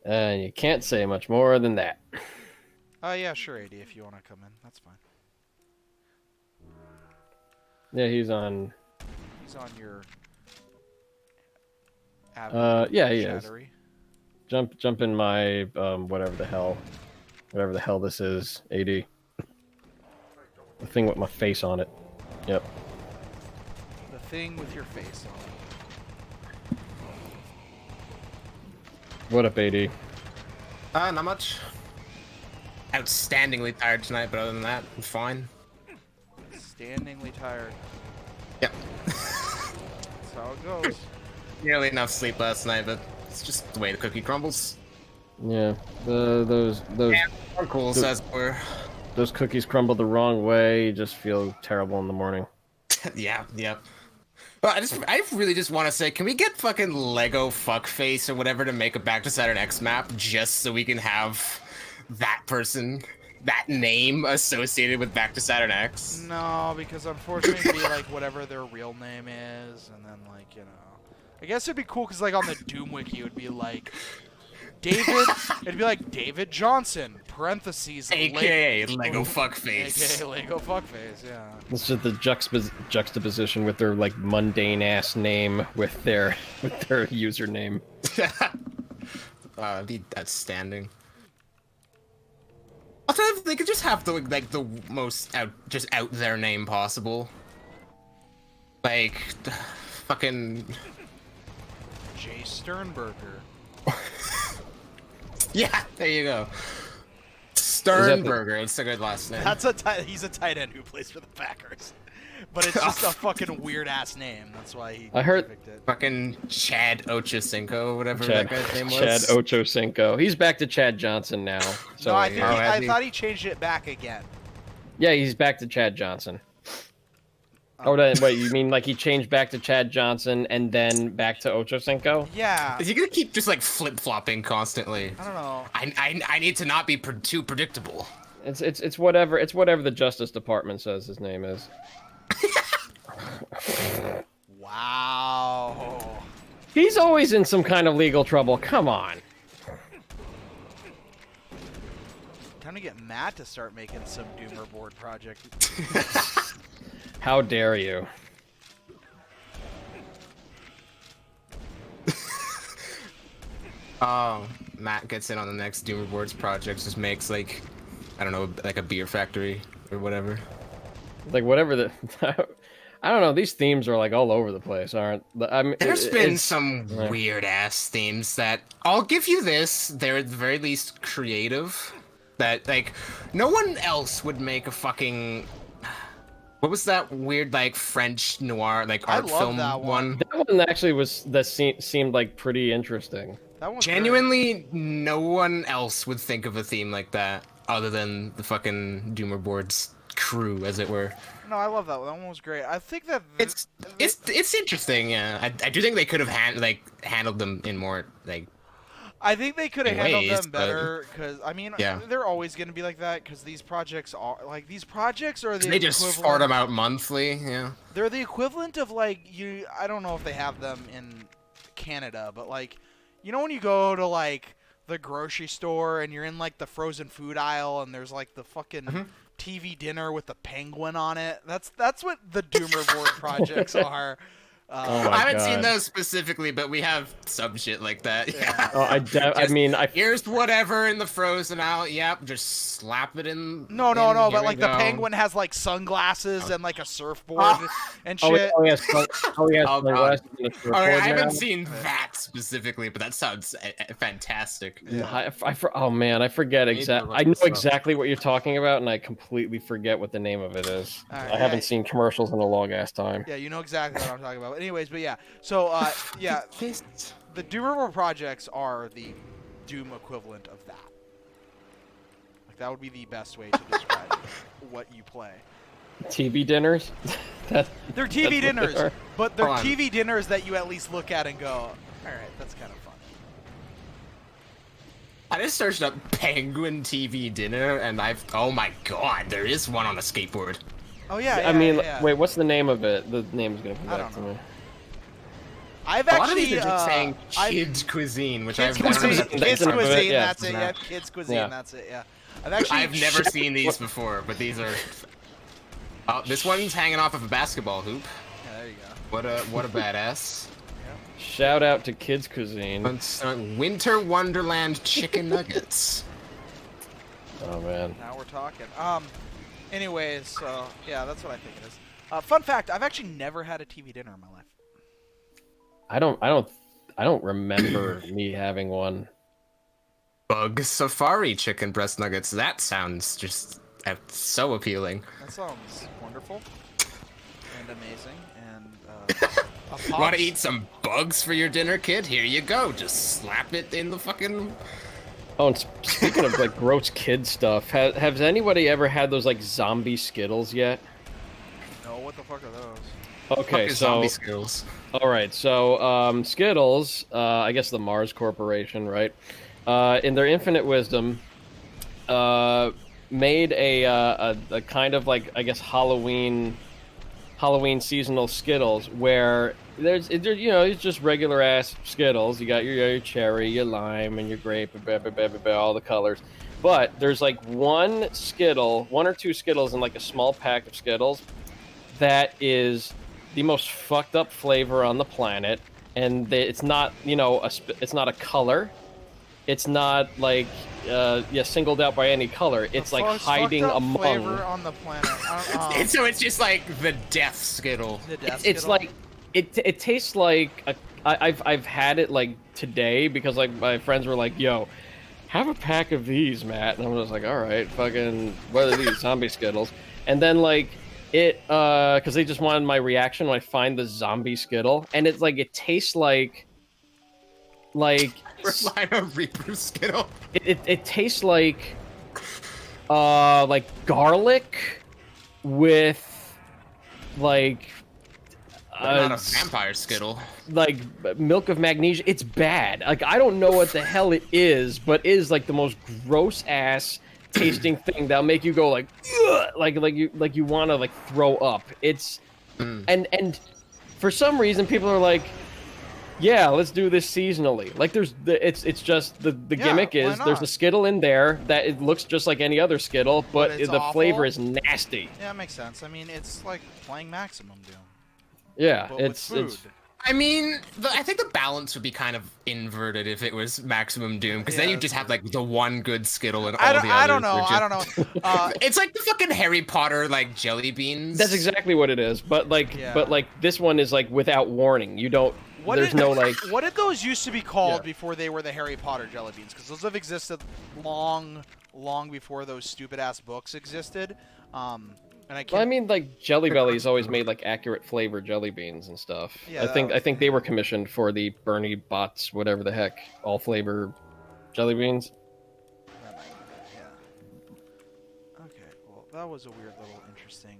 [SPEAKER 2] And you can't say much more than that.
[SPEAKER 1] Yeah, sure, AD, if you want to come in. That's fine.
[SPEAKER 2] Yeah, he's on
[SPEAKER 1] your...
[SPEAKER 2] yeah, he
[SPEAKER 1] Chattery.
[SPEAKER 2] is. Jump in my, whatever the hell this is, AD. The thing with my face on it. Yep.
[SPEAKER 1] The thing with your face on it.
[SPEAKER 2] What up, AD?
[SPEAKER 3] Not much. Outstandingly tired tonight, but other than that, I'm fine.
[SPEAKER 1] Standingly tired.
[SPEAKER 3] Yep.
[SPEAKER 1] That's how it goes.
[SPEAKER 3] Nearly enough sleep last night, but it's just the way the cookie crumbles.
[SPEAKER 2] Yeah, those
[SPEAKER 3] Are cool, says we're.
[SPEAKER 2] those cookies crumble the wrong way. You just feel terrible in the morning.
[SPEAKER 3] Yeah, yep. Well, I really just want to say, can we get fucking Lego Fuckface or whatever to make a Back to Saturn X map just so we can have that person, that name associated with Back to Saturn X?
[SPEAKER 1] No, because unfortunately it'd be like whatever their real name is, and then like, you know. I guess it'd be cool because like on the Doom Wiki it would be like David, it'd be like David Johnson, parentheses,
[SPEAKER 3] AKA Lego Fuckface.
[SPEAKER 1] AKA Lego Fuckface, yeah.
[SPEAKER 2] It's just the juxtaposition with their like mundane ass name with their username.
[SPEAKER 3] That'd be outstanding. Also, if they could just have the most out there name possible. Like, fucking
[SPEAKER 1] Jay Sternberger.
[SPEAKER 3] yeah, there you go. Sternberger, it's a good last name.
[SPEAKER 1] That's he's a tight end who plays for the Packers. But it's just a fucking weird ass name. That's why he picked it.
[SPEAKER 3] Fucking Chad Ochocinco, whatever
[SPEAKER 2] Chad,
[SPEAKER 3] that guy's name was.
[SPEAKER 2] Chad Ochocinco. He's back to Chad Johnson now. So
[SPEAKER 1] No, I
[SPEAKER 3] he-
[SPEAKER 1] thought he changed it back again.
[SPEAKER 2] yeah, he's back to Chad Johnson. Oh, wait, you mean like he changed back to Chad Johnson and then back to Ochocinco?
[SPEAKER 1] Yeah.
[SPEAKER 3] Is he gonna keep just like flip-flopping constantly?
[SPEAKER 1] I don't know.
[SPEAKER 3] I need to not be too predictable.
[SPEAKER 2] It's whatever the Justice Department says his name is.
[SPEAKER 1] Wow.
[SPEAKER 2] He's always in some kind of legal trouble. Come on.
[SPEAKER 1] Time to get Matt to start making some Doomer board project.
[SPEAKER 2] How dare you?
[SPEAKER 3] Oh, Matt gets in on the next Doomer Boards project, just makes like, I don't know, like a beer factory or whatever.
[SPEAKER 2] Like whatever the, I don't know. These themes are like all over the place, aren't? I mean,
[SPEAKER 3] There's been some weird ass themes that I'll give you this. They're at the very least creative. That like, no one else would make a fucking. What was that weird like French noir like art film
[SPEAKER 1] that one.
[SPEAKER 2] That one actually seemed like pretty interesting.
[SPEAKER 1] That one's
[SPEAKER 3] Genuinely, no one else would think of a theme like that other than the fucking Doomer Boards crew, as it were.
[SPEAKER 1] great. No, I love that one. That one was great. I think that
[SPEAKER 3] It's interesting. Yeah, I do think they could have handled them in more like
[SPEAKER 1] I think they could have
[SPEAKER 3] in
[SPEAKER 1] handled
[SPEAKER 3] ways,
[SPEAKER 1] them better because I mean,
[SPEAKER 3] Yeah.
[SPEAKER 1] they're always going to be like that because these projects are are the
[SPEAKER 3] They just
[SPEAKER 1] equivalent.
[SPEAKER 3] fart them out monthly. Yeah.
[SPEAKER 1] They're the equivalent of like I don't know if they have them in Canada, but like when you go to like the grocery store and you're in like the frozen food aisle and there's like the fucking TV dinner with the penguin on it. That's what the Doomer board projects are.
[SPEAKER 2] Oh my
[SPEAKER 3] I haven't seen
[SPEAKER 2] God.
[SPEAKER 3] those specifically, but we have some shit like that. Yeah.
[SPEAKER 2] Oh, I mean,
[SPEAKER 3] Here's whatever in the frozen aisle. Yep, just slap it in.
[SPEAKER 1] No,
[SPEAKER 3] here
[SPEAKER 1] but
[SPEAKER 3] we
[SPEAKER 1] like the
[SPEAKER 3] go.
[SPEAKER 1] penguin has like sunglasses and like a surfboard and
[SPEAKER 2] oh,
[SPEAKER 1] shit.
[SPEAKER 2] oh yes, oh yes,
[SPEAKER 3] Oh,
[SPEAKER 2] sunglasses
[SPEAKER 3] God.
[SPEAKER 2] and a
[SPEAKER 3] Okay,
[SPEAKER 2] surfboard
[SPEAKER 3] I haven't
[SPEAKER 2] now.
[SPEAKER 3] seen that specifically, but that sounds fantastic.
[SPEAKER 2] Yeah. Oh man, I forget
[SPEAKER 3] need to
[SPEAKER 2] exactly.
[SPEAKER 3] look
[SPEAKER 2] I know
[SPEAKER 3] this up.
[SPEAKER 2] exactly what you're talking about, and I completely forget what the name of it is.
[SPEAKER 1] All right,
[SPEAKER 2] I haven't seen commercials in a long ass time.
[SPEAKER 1] Yeah, you know exactly what I'm talking about. Anyways, but yeah. So yeah, the Doom River projects are the Doom equivalent of that. Like that would be the best way to describe what you play.
[SPEAKER 2] TV dinners.
[SPEAKER 1] They're TV
[SPEAKER 2] that's what they
[SPEAKER 1] dinners,
[SPEAKER 2] are.
[SPEAKER 1] but they're
[SPEAKER 3] Hold on.
[SPEAKER 1] TV dinners that you at least look at and go, all right, that's kind of fun.
[SPEAKER 3] I just searched up penguin TV dinner, and oh my God, there is one on a skateboard.
[SPEAKER 1] Oh yeah.
[SPEAKER 2] I mean,
[SPEAKER 1] yeah.
[SPEAKER 2] wait, what's the name of it? The name's gonna come
[SPEAKER 1] I
[SPEAKER 2] back
[SPEAKER 1] don't
[SPEAKER 2] to
[SPEAKER 1] know.
[SPEAKER 2] me.
[SPEAKER 1] I've
[SPEAKER 3] A lot of
[SPEAKER 1] actually
[SPEAKER 3] these are just saying
[SPEAKER 1] I've-
[SPEAKER 3] kids cuisine, which
[SPEAKER 1] Kids
[SPEAKER 3] I don't know
[SPEAKER 1] cuisine,
[SPEAKER 3] if that's
[SPEAKER 1] kids
[SPEAKER 2] some of it,
[SPEAKER 1] cuisine,
[SPEAKER 2] yeah.
[SPEAKER 1] that's it. Yeah, kids cuisine,
[SPEAKER 2] Yeah.
[SPEAKER 1] that's it. Yeah, I've
[SPEAKER 3] I've never seen these before, but these are. Oh, this one's hanging off of a basketball hoop.
[SPEAKER 1] Yeah, there you go.
[SPEAKER 3] What a badass.
[SPEAKER 2] Shout out to Kids Cuisine.
[SPEAKER 3] It's, Winter Wonderland chicken nuggets.
[SPEAKER 2] Oh man.
[SPEAKER 1] Now we're talking. Anyways, so yeah, that's what I think it is. Fun fact: I've actually never had a TV dinner in my life.
[SPEAKER 2] I don't remember me having one.
[SPEAKER 3] Bug Safari chicken breast nuggets. That sounds just so appealing.
[SPEAKER 1] That sounds wonderful and amazing. And a
[SPEAKER 3] Want
[SPEAKER 1] Pops-
[SPEAKER 3] to eat some bugs for your dinner, kid? Here you go. Just slap it in the fucking.
[SPEAKER 2] Oh, and speaking of like gross kid stuff, has anybody ever had those like zombie Skittles yet?
[SPEAKER 1] No, what the fuck are those?
[SPEAKER 2] Okay,
[SPEAKER 3] Fuck is
[SPEAKER 2] so
[SPEAKER 3] zombie skills.
[SPEAKER 2] all right, so Skittles, I guess the Mars Corporation, right? In their infinite wisdom, made a kind of like I guess Halloween seasonal Skittles where it's just regular ass Skittles. You got your cherry, your lime, and your grape, and all the colors. But there's like one or two Skittles in like a small pack of Skittles that is the most fucked up flavor on the planet, and it's not it's not a color. It's not like singled out by any color. It's like hiding
[SPEAKER 1] fucked up
[SPEAKER 2] among.
[SPEAKER 1] flavor on the planet.
[SPEAKER 3] So it's just like the death skittle.
[SPEAKER 1] The death
[SPEAKER 2] It's
[SPEAKER 1] Skittle.
[SPEAKER 2] like it tastes like I've had it like today because like my friends were like, "Yo, have a pack of these, Matt," and I was like, "All right, fucking what are these zombie Skittles?" And then like because they just wanted my reaction when I find the zombie Skittle, and it's like it tastes like
[SPEAKER 3] Carolina Reaper skittle.
[SPEAKER 2] it tastes like garlic with like
[SPEAKER 3] Not a vampire skittle.
[SPEAKER 2] like milk of magnesia. It's bad. Like I don't know what the hell it is, but it is like the most gross ass tasting thing that'll make you go like ugh! like you want to like throw up. It's and for some reason people are like, yeah, let's do this seasonally. Like it's just the gimmick
[SPEAKER 1] why
[SPEAKER 2] is there's a
[SPEAKER 1] not?
[SPEAKER 2] Skittle in there that it looks just like any other Skittle, but
[SPEAKER 1] it's
[SPEAKER 2] the flavor
[SPEAKER 1] awful?
[SPEAKER 2] is nasty.
[SPEAKER 1] Yeah, it makes sense. I mean, it's like playing Maximum Doom.
[SPEAKER 2] Yeah,
[SPEAKER 1] But
[SPEAKER 2] it's
[SPEAKER 1] with food.
[SPEAKER 3] I mean, I think the balance would be kind of inverted if it was Maximum Doom, because then
[SPEAKER 1] Yeah,
[SPEAKER 3] you just have like the one good Skittle and all
[SPEAKER 1] I
[SPEAKER 3] the
[SPEAKER 1] don't,
[SPEAKER 3] others.
[SPEAKER 1] I don't know.
[SPEAKER 3] are
[SPEAKER 1] I don't
[SPEAKER 3] just-
[SPEAKER 1] know.
[SPEAKER 3] It's like the fucking Harry Potter like jelly beans.
[SPEAKER 2] That's exactly what it is. But like
[SPEAKER 1] Yeah.
[SPEAKER 2] this one is like without warning. You don't. There's
[SPEAKER 1] did,
[SPEAKER 2] no like.
[SPEAKER 1] What did those used to be called
[SPEAKER 2] Yeah.
[SPEAKER 1] before they were the Harry Potter jelly beans? Because those have existed long before those stupid ass books existed. And I can't.
[SPEAKER 2] Well, I mean, like Jelly Belly's always made like accurate flavor jelly beans and stuff.
[SPEAKER 1] Yeah,
[SPEAKER 2] I think they were commissioned for the Bernie Bott's whatever the heck all flavor jelly beans.
[SPEAKER 1] Yeah. Okay. Well, that was a weird little interesting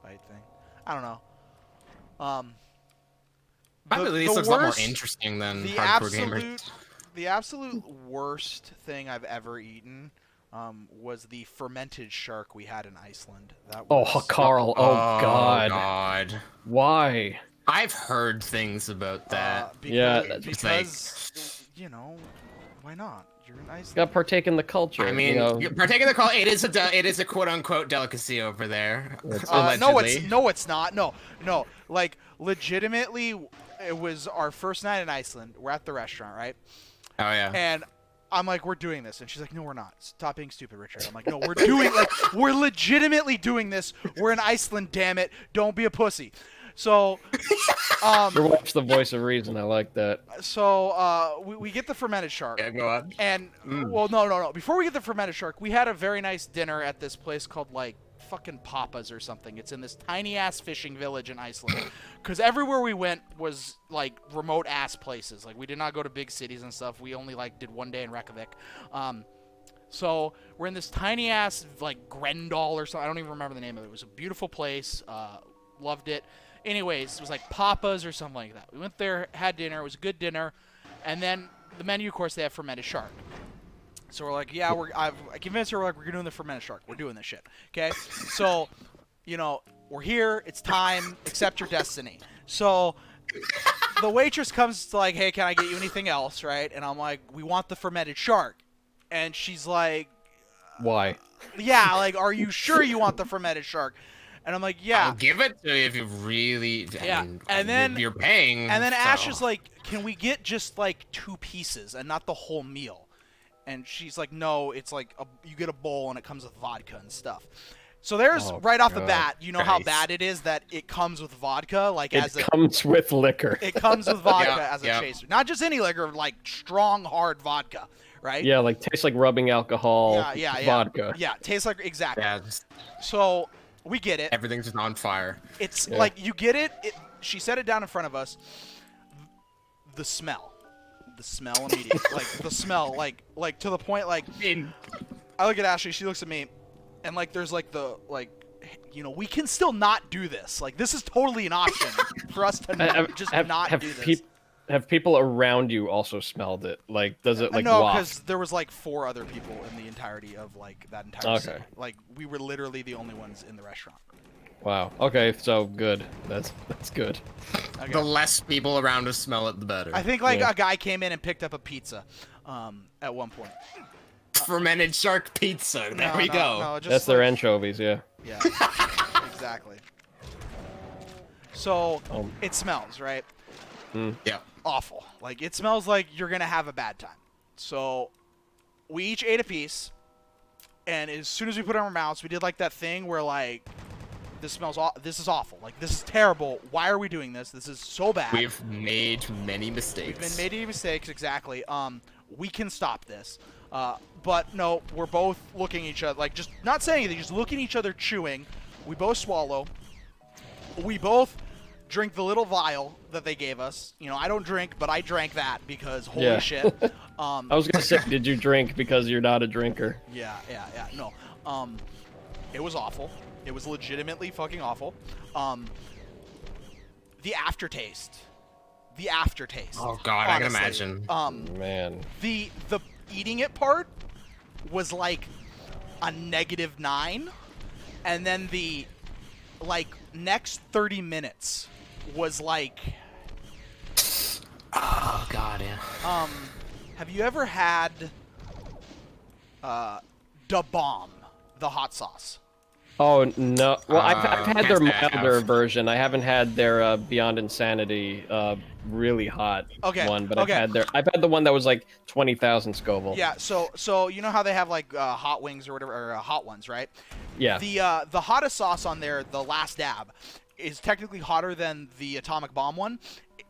[SPEAKER 1] bite thing. I don't know.
[SPEAKER 3] I believe this looks a lot more
[SPEAKER 1] worst-
[SPEAKER 3] interesting than
[SPEAKER 1] the
[SPEAKER 3] hardcore gamers.
[SPEAKER 1] the absolute worst thing I've ever eaten was the fermented shark we had in Iceland. That was,
[SPEAKER 2] Oh, Carl. Oh, God.
[SPEAKER 3] God.
[SPEAKER 2] Why?
[SPEAKER 3] I've heard things about that.
[SPEAKER 1] Because you know, why not? You're in Iceland.
[SPEAKER 2] Gotta partake in the culture.
[SPEAKER 3] I mean,
[SPEAKER 2] you know?
[SPEAKER 3] partake in the call. It is a quote unquote delicacy over there.
[SPEAKER 1] No, it's not. No. Like legitimately, it was our first night in Iceland. We're at the restaurant, right?
[SPEAKER 3] Oh yeah.
[SPEAKER 1] And I'm like, we're doing this, and she's like, no, we're not. Stop being stupid, Richard. I'm like, no, we're doing we're legitimately doing this. We're in Iceland, damn it. Don't be a pussy. So,
[SPEAKER 2] Your wife's the voice of reason. I like that.
[SPEAKER 1] So we get the fermented shark.
[SPEAKER 3] Yeah, go on.
[SPEAKER 1] And well, no. Before we get the fermented shark, we had a very nice dinner at this place called like fucking Papa's or something. It's in this tiny ass fishing village in Iceland. Because everywhere we went was like remote ass places. Like we did not go to big cities and stuff. We only like did one day in Reykjavik. So we're in this tiny ass like Grendel or something. I don't even remember the name of it. It was a beautiful place. Loved it. Anyways, it was like Papa's or something like that. We went there, had dinner. It was a good dinner. And then the menu, of course, they have fermented shark. So we're like, yeah, I convinced her, we're doing the fermented shark. We're doing this shit. Okay? So, you know, we're here. It's time. Accept your destiny. So the waitress comes to like, hey, can I get you anything else, right? And I'm like, we want the fermented shark. And she's like,
[SPEAKER 2] Why?
[SPEAKER 1] yeah, like, are you sure you want the fermented shark? And I'm like, yeah.
[SPEAKER 3] I'll give it to you if you really.
[SPEAKER 1] Yeah. And then
[SPEAKER 3] you're paying.
[SPEAKER 1] And then
[SPEAKER 3] so.
[SPEAKER 1] Ash is like, can we get just like 2 pieces and not the whole meal? And she's like, no, it's like you get a bowl and it comes with vodka and stuff. So there's right off the bat, you know how bad it is that it comes with vodka, like
[SPEAKER 2] it comes with liquor.
[SPEAKER 1] It comes with vodka as a chaser, not just any liquor, like strong, hard vodka, right?
[SPEAKER 2] Yeah, like tastes like rubbing alcohol. Vodka.
[SPEAKER 1] Yeah, tastes like exactly.
[SPEAKER 3] Yeah.
[SPEAKER 1] So we get it.
[SPEAKER 3] Everything's just on fire.
[SPEAKER 1] It's like you get it. She set it down in front of us. The smell immediately, like the smell, like to the point, like I look at Ashley, she looks at me, and like there's like the like, you know, we can still not do this. Like this is totally an option for us to not do this.
[SPEAKER 2] Have people around you also smelled it? Like, does it like
[SPEAKER 1] no,
[SPEAKER 2] waft?
[SPEAKER 1] because there was like 4 other people in the entirety of like that entire city. Like we were literally the only ones in the restaurant.
[SPEAKER 2] Wow. Okay, so good. That's good.
[SPEAKER 1] Okay.
[SPEAKER 3] The less people around us smell it, the better.
[SPEAKER 1] I think like a guy came in and picked up a pizza at one point.
[SPEAKER 3] Fermented shark pizza. There we go.
[SPEAKER 1] No,
[SPEAKER 2] that's their anchovies, yeah.
[SPEAKER 1] Yeah. Exactly. So it smells, right?
[SPEAKER 3] Yeah.
[SPEAKER 1] Awful. Like it smells like you're gonna have a bad time. So we each ate a piece, and as soon as we put it in our mouths, we did like that thing where like, this is awful. Like this is terrible. Why are we doing this? This is so bad.
[SPEAKER 3] We've made many mistakes.
[SPEAKER 1] We've been many mistakes, exactly. We can stop this. But no, we're both looking at each other, like just not saying anything, just looking at each other, chewing. We both swallow. We both drink the little vial that they gave us. You know, I don't drink, but I drank that because holy shit.
[SPEAKER 2] I was gonna say, did you drink because you're not a drinker?
[SPEAKER 1] Yeah. No. It was awful. It was legitimately fucking awful. The aftertaste.
[SPEAKER 3] Oh god, honestly, I can imagine.
[SPEAKER 2] Man.
[SPEAKER 1] The eating it part was like a -9, and then the like next 30 minutes was like,
[SPEAKER 3] oh god, yeah.
[SPEAKER 1] Have you ever had Da Bomb, the hot sauce?
[SPEAKER 2] Oh no! Well, I've had their
[SPEAKER 3] yes, I
[SPEAKER 2] milder
[SPEAKER 3] have.
[SPEAKER 2] version. I haven't had their Beyond Insanity really hot one, but I've had the one that was like 20,000 Scoville.
[SPEAKER 1] Yeah. So you know how they have like hot wings or whatever, or hot ones, right?
[SPEAKER 2] Yeah.
[SPEAKER 1] The hottest sauce on there, the Last Dab, is technically hotter than the Atomic Bomb one.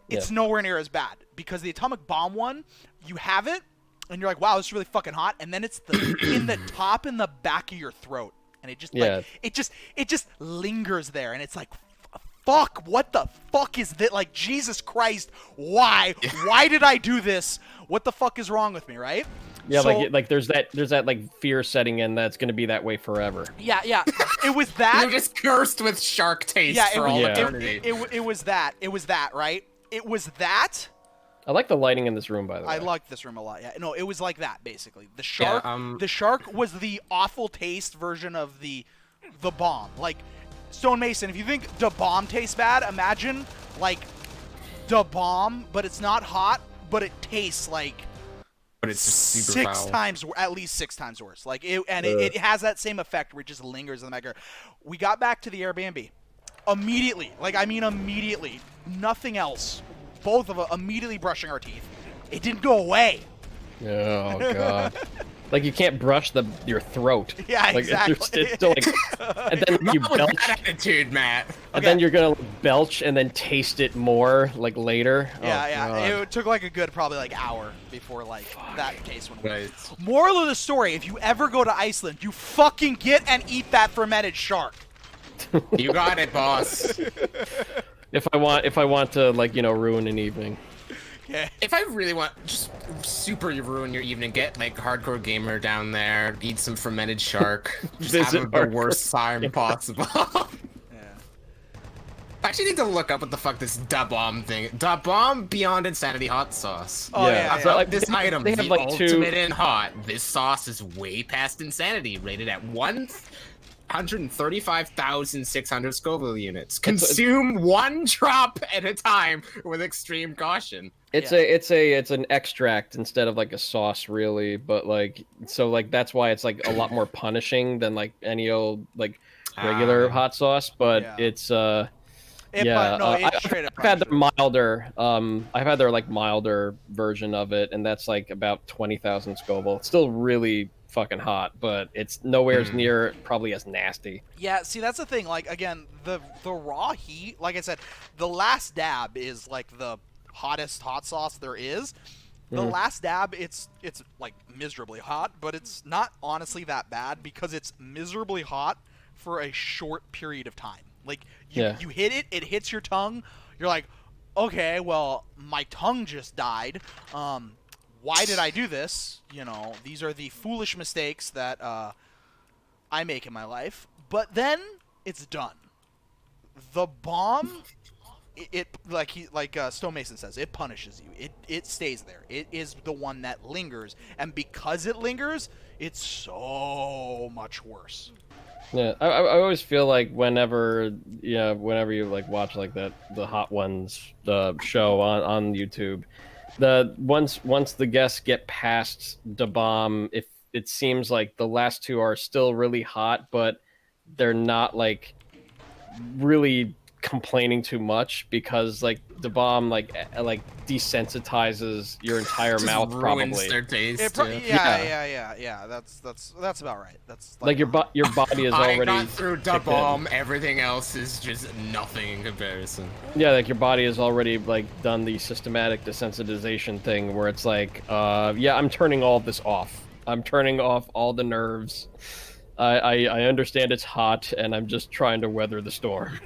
[SPEAKER 1] It's nowhere near as bad because the Atomic Bomb one, you have it and you're like, wow, this is really fucking hot, and then it's in the top in the back of your throat. And it just like it just lingers there, and it's like, fuck, what the fuck is this? Like, Jesus Christ, why did I do this? What the fuck is wrong with me, right?
[SPEAKER 2] Yeah, so, like there's that like fear setting in that's gonna be that way forever.
[SPEAKER 1] Yeah. It was that.
[SPEAKER 3] You're just cursed with shark taste for all eternity.
[SPEAKER 1] It was that. It was that, right? It was that,
[SPEAKER 2] I like the lighting in this room, by the way.
[SPEAKER 1] I liked this room a lot. Yeah, no, it was like that basically.
[SPEAKER 3] Yeah,
[SPEAKER 1] The shark was the awful taste version of the bomb. Like Stone Mason, if you think the bomb tastes bad, imagine like the bomb, but it's not hot, but it tastes like
[SPEAKER 3] but it's just super foul.
[SPEAKER 1] at least 6 times worse. Like it has that same effect where it just lingers in the mega. We got back to the Airbnb immediately. Like I mean immediately. Nothing else. Both of us immediately brushing our teeth. It didn't go away.
[SPEAKER 2] Oh god. Like you can't brush your throat.
[SPEAKER 1] Yeah,
[SPEAKER 2] like,
[SPEAKER 1] exactly.
[SPEAKER 2] It's still like, and then you
[SPEAKER 3] Not with
[SPEAKER 2] belch,
[SPEAKER 3] that attitude, Matt.
[SPEAKER 2] and then you're gonna belch and then taste it more like later.
[SPEAKER 1] Yeah,
[SPEAKER 2] oh,
[SPEAKER 1] yeah.
[SPEAKER 2] God.
[SPEAKER 1] It took like a good probably like hour before like that taste went away.
[SPEAKER 3] Right.
[SPEAKER 1] Moral of the story: if you ever go to Iceland, you fucking get and eat that fermented shark.
[SPEAKER 3] You got it, boss.
[SPEAKER 2] If I want to like ruin an evening.
[SPEAKER 1] Okay.
[SPEAKER 3] If I really want just super ruin your evening, get like hardcore gamer down there, eat some fermented shark, just
[SPEAKER 2] Visit
[SPEAKER 3] have the worst time possible.
[SPEAKER 1] Yeah.
[SPEAKER 3] I actually need to look up what the fuck this Da Bomb thing. Da Bomb Beyond Insanity hot sauce.
[SPEAKER 1] Oh yeah.
[SPEAKER 2] So,
[SPEAKER 1] yeah.
[SPEAKER 2] like,
[SPEAKER 3] This
[SPEAKER 2] they-
[SPEAKER 3] item,
[SPEAKER 2] they have,
[SPEAKER 3] the
[SPEAKER 2] like,
[SPEAKER 3] ultimate in hot. This sauce is way past insanity, rated at 135,600 Scoville units. Consume 1 drop at a time with extreme caution.
[SPEAKER 2] It's
[SPEAKER 1] Yeah.
[SPEAKER 2] it's an extract instead of like a sauce, really. But like, so like that's why it's like a lot more punishing than like any old like regular hot sauce. But
[SPEAKER 1] Yeah.
[SPEAKER 2] it's
[SPEAKER 1] It's straight up
[SPEAKER 2] I've had their
[SPEAKER 1] punishes.
[SPEAKER 2] milder. I've had their like milder version of it, and that's like about 20,000 Scoville. It's still really fucking hot, but it's nowhere near probably as nasty.
[SPEAKER 1] Yeah, see that's the thing. Like again, the raw heat. Like I said, the last dab is like the hottest hot sauce there is. The last dab, it's like miserably hot, but it's not honestly that bad because it's miserably hot for a short period of time. Like you hit it, it hits your tongue. You're like, okay, well my tongue just died. Why did I do this? These are the foolish mistakes that I make in my life. But then it's done. The bomb, it like Stone Mason says, it punishes you. It stays there. It is the one that lingers, and because it lingers, it's so much worse.
[SPEAKER 2] Yeah, I always feel like whenever you like watch like the Hot Ones show on YouTube, once the guests get past the bomb, if it seems like the last two are still really hot, but they're not like really complaining too much because like the bomb like desensitizes your entire
[SPEAKER 3] Just
[SPEAKER 2] mouth
[SPEAKER 3] ruins
[SPEAKER 2] probably.
[SPEAKER 3] their taste.
[SPEAKER 1] Yeah. That's about right. That's
[SPEAKER 2] Like your body is
[SPEAKER 3] I
[SPEAKER 2] already
[SPEAKER 3] got through Da
[SPEAKER 2] kicked in.
[SPEAKER 3] Bomb. Everything else is just nothing in comparison.
[SPEAKER 2] Yeah, like your body has already like done the systematic desensitization thing where it's like, I'm turning all this off. I'm turning off all the nerves. I understand it's hot and I'm just trying to weather the storm.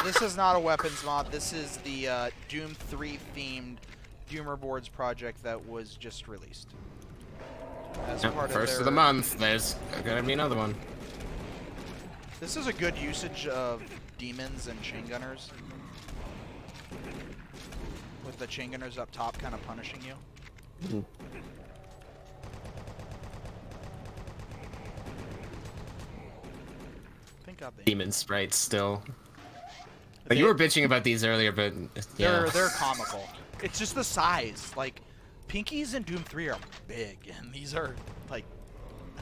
[SPEAKER 1] This is not a weapons mod. This is the Doom 3 themed Doomer Boards project that was just released. As part
[SPEAKER 3] First
[SPEAKER 1] of
[SPEAKER 3] the month. There's gonna be another one.
[SPEAKER 1] This is a good usage of demons and chain gunners. With the chain gunners up top kind of punishing you.
[SPEAKER 2] Mhm.
[SPEAKER 1] Thank God they
[SPEAKER 3] Demon sprites still. Like, you were bitching about these earlier, but yeah.
[SPEAKER 1] they're comical. It's just the size. Like Pinkies in Doom 3 are big, and these are like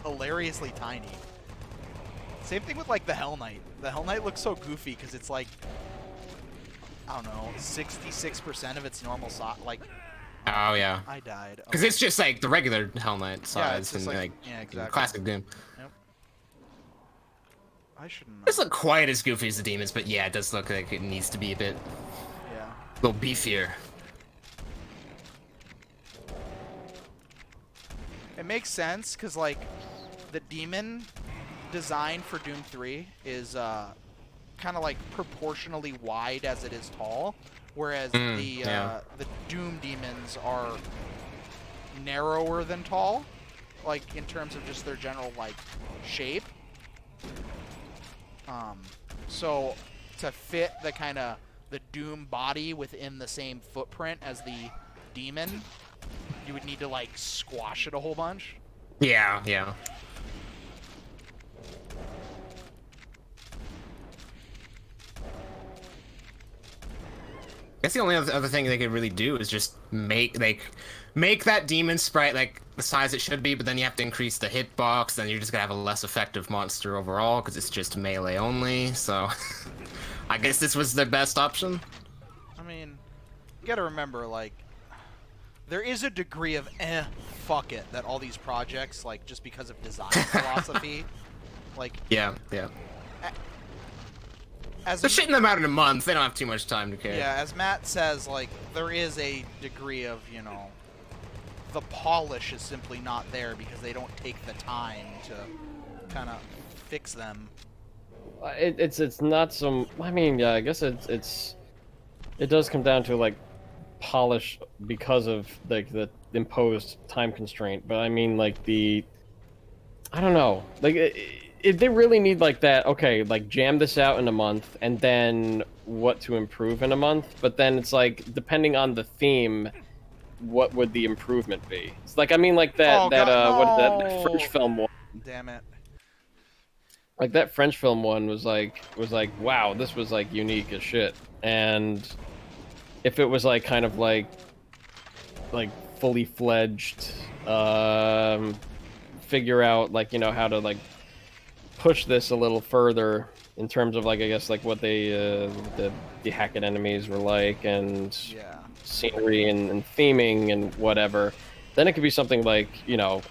[SPEAKER 1] hilariously tiny. Same thing with like the Hell Knight. The Hell Knight looks so goofy because it's like, I don't know, 66% of its normal size. Like,
[SPEAKER 3] Oh yeah.
[SPEAKER 1] I died.
[SPEAKER 3] Because it's just like the regular Hell Knight
[SPEAKER 1] Yeah,
[SPEAKER 3] size
[SPEAKER 1] it's just
[SPEAKER 3] and
[SPEAKER 1] like-
[SPEAKER 3] like
[SPEAKER 1] yeah, exactly.
[SPEAKER 3] classic Doom.
[SPEAKER 1] Yep. I shouldn't.
[SPEAKER 3] It doesn't look quite as goofy as the demons, but yeah, it does look like it needs to be a
[SPEAKER 1] Yeah.
[SPEAKER 3] little beefier.
[SPEAKER 1] It makes sense because like the demon design for Doom 3 is kind of like proportionally wide as it is tall, whereas the Doom demons are narrower than tall, like in terms of just their general like shape. So to fit the kind of the Doom body within the same footprint as the demon, you would need to like squash it a whole bunch.
[SPEAKER 3] Yeah, yeah. I guess the only other thing they could really do is just make that demon sprite like the size it should be, but then you have to increase the hitbox, then you're just gonna have a less effective monster overall because it's just melee only. So I guess this was the best option.
[SPEAKER 1] I mean, you gotta remember, like, there is a degree of fuck it that all these projects, like, just because of design philosophy, like,
[SPEAKER 3] Yeah.
[SPEAKER 1] as
[SPEAKER 3] They're shitting them out in a month. They don't have too much time to care.
[SPEAKER 1] yeah, as Matt says, like, there is a degree of, you know, the polish is simply not there because they don't take the time to kind of fix them.
[SPEAKER 2] It's not some. I mean, yeah, I guess it does come down to like polish because of like the imposed time constraint. But I mean, like I don't know, like if they really need like that, okay, like jam this out in a month and then what to improve in a month. But then it's like depending on the theme, what would the improvement be? It's like I mean, like that
[SPEAKER 1] Oh, God,
[SPEAKER 2] what is that
[SPEAKER 1] no.
[SPEAKER 2] French film one?
[SPEAKER 1] Damn it.
[SPEAKER 2] Like that French film one was like wow, this was like unique as shit. And if it was like kind of like fully fledged, figure out like, you know, how to like push this a little further in terms of like I guess like what they the Hackett enemies were like and
[SPEAKER 1] Yeah.
[SPEAKER 2] scenery and theming and whatever, then it could be something like, you know,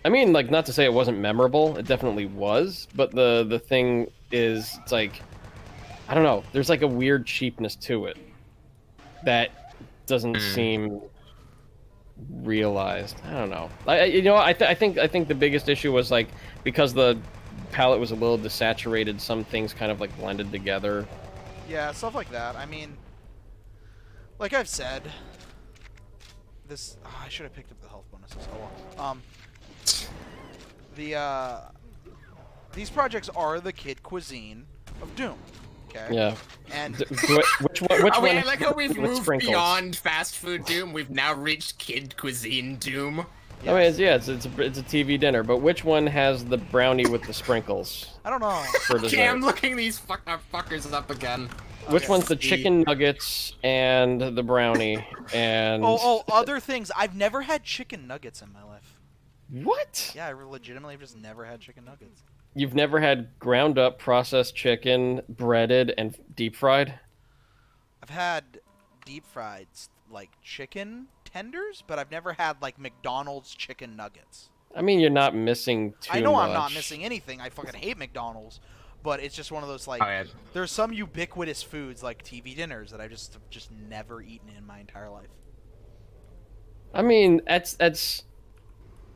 [SPEAKER 2] I mean, like, not to say it wasn't memorable, it definitely was, but the thing is, it's like, I don't know, there's like a weird cheapness to it that doesn't seem realized. I don't know. You know, I think the biggest issue was like because the palette was a little desaturated, some things kind of like blended together.
[SPEAKER 1] Yeah, stuff like that. I mean, like I've said, this... Oh, I should have picked up the health bonuses. Oh well. These projects are the kid cuisine of Doom. Okay.
[SPEAKER 2] Yeah.
[SPEAKER 1] And
[SPEAKER 2] which one?
[SPEAKER 3] I like how we've
[SPEAKER 2] with
[SPEAKER 3] moved
[SPEAKER 2] sprinkles?
[SPEAKER 3] beyond fast food Doom. We've now reached kid cuisine Doom.
[SPEAKER 2] I mean, it's a TV dinner, but which one has the brownie with the sprinkles
[SPEAKER 1] I don't know.
[SPEAKER 2] for dessert?
[SPEAKER 3] Okay, I'm looking these fuckers up again.
[SPEAKER 2] Which
[SPEAKER 1] Okay.
[SPEAKER 2] one's the chicken nuggets and the brownie and...
[SPEAKER 1] Oh, other things. I've never had chicken nuggets in my life.
[SPEAKER 2] What?
[SPEAKER 1] Yeah, I legitimately have just never had chicken nuggets.
[SPEAKER 2] You've never had ground up processed chicken, breaded and deep fried?
[SPEAKER 1] I've had deep fried, like, chicken tenders, but I've never had, like, McDonald's chicken nuggets.
[SPEAKER 2] I mean, you're not missing too much.
[SPEAKER 1] I know I'm not missing anything. I fucking hate McDonald's. But it's just one of those, like,
[SPEAKER 3] Oh, yeah.
[SPEAKER 1] there's some ubiquitous foods, like TV dinners, that I've just never eaten in my entire life.
[SPEAKER 2] I mean, that's.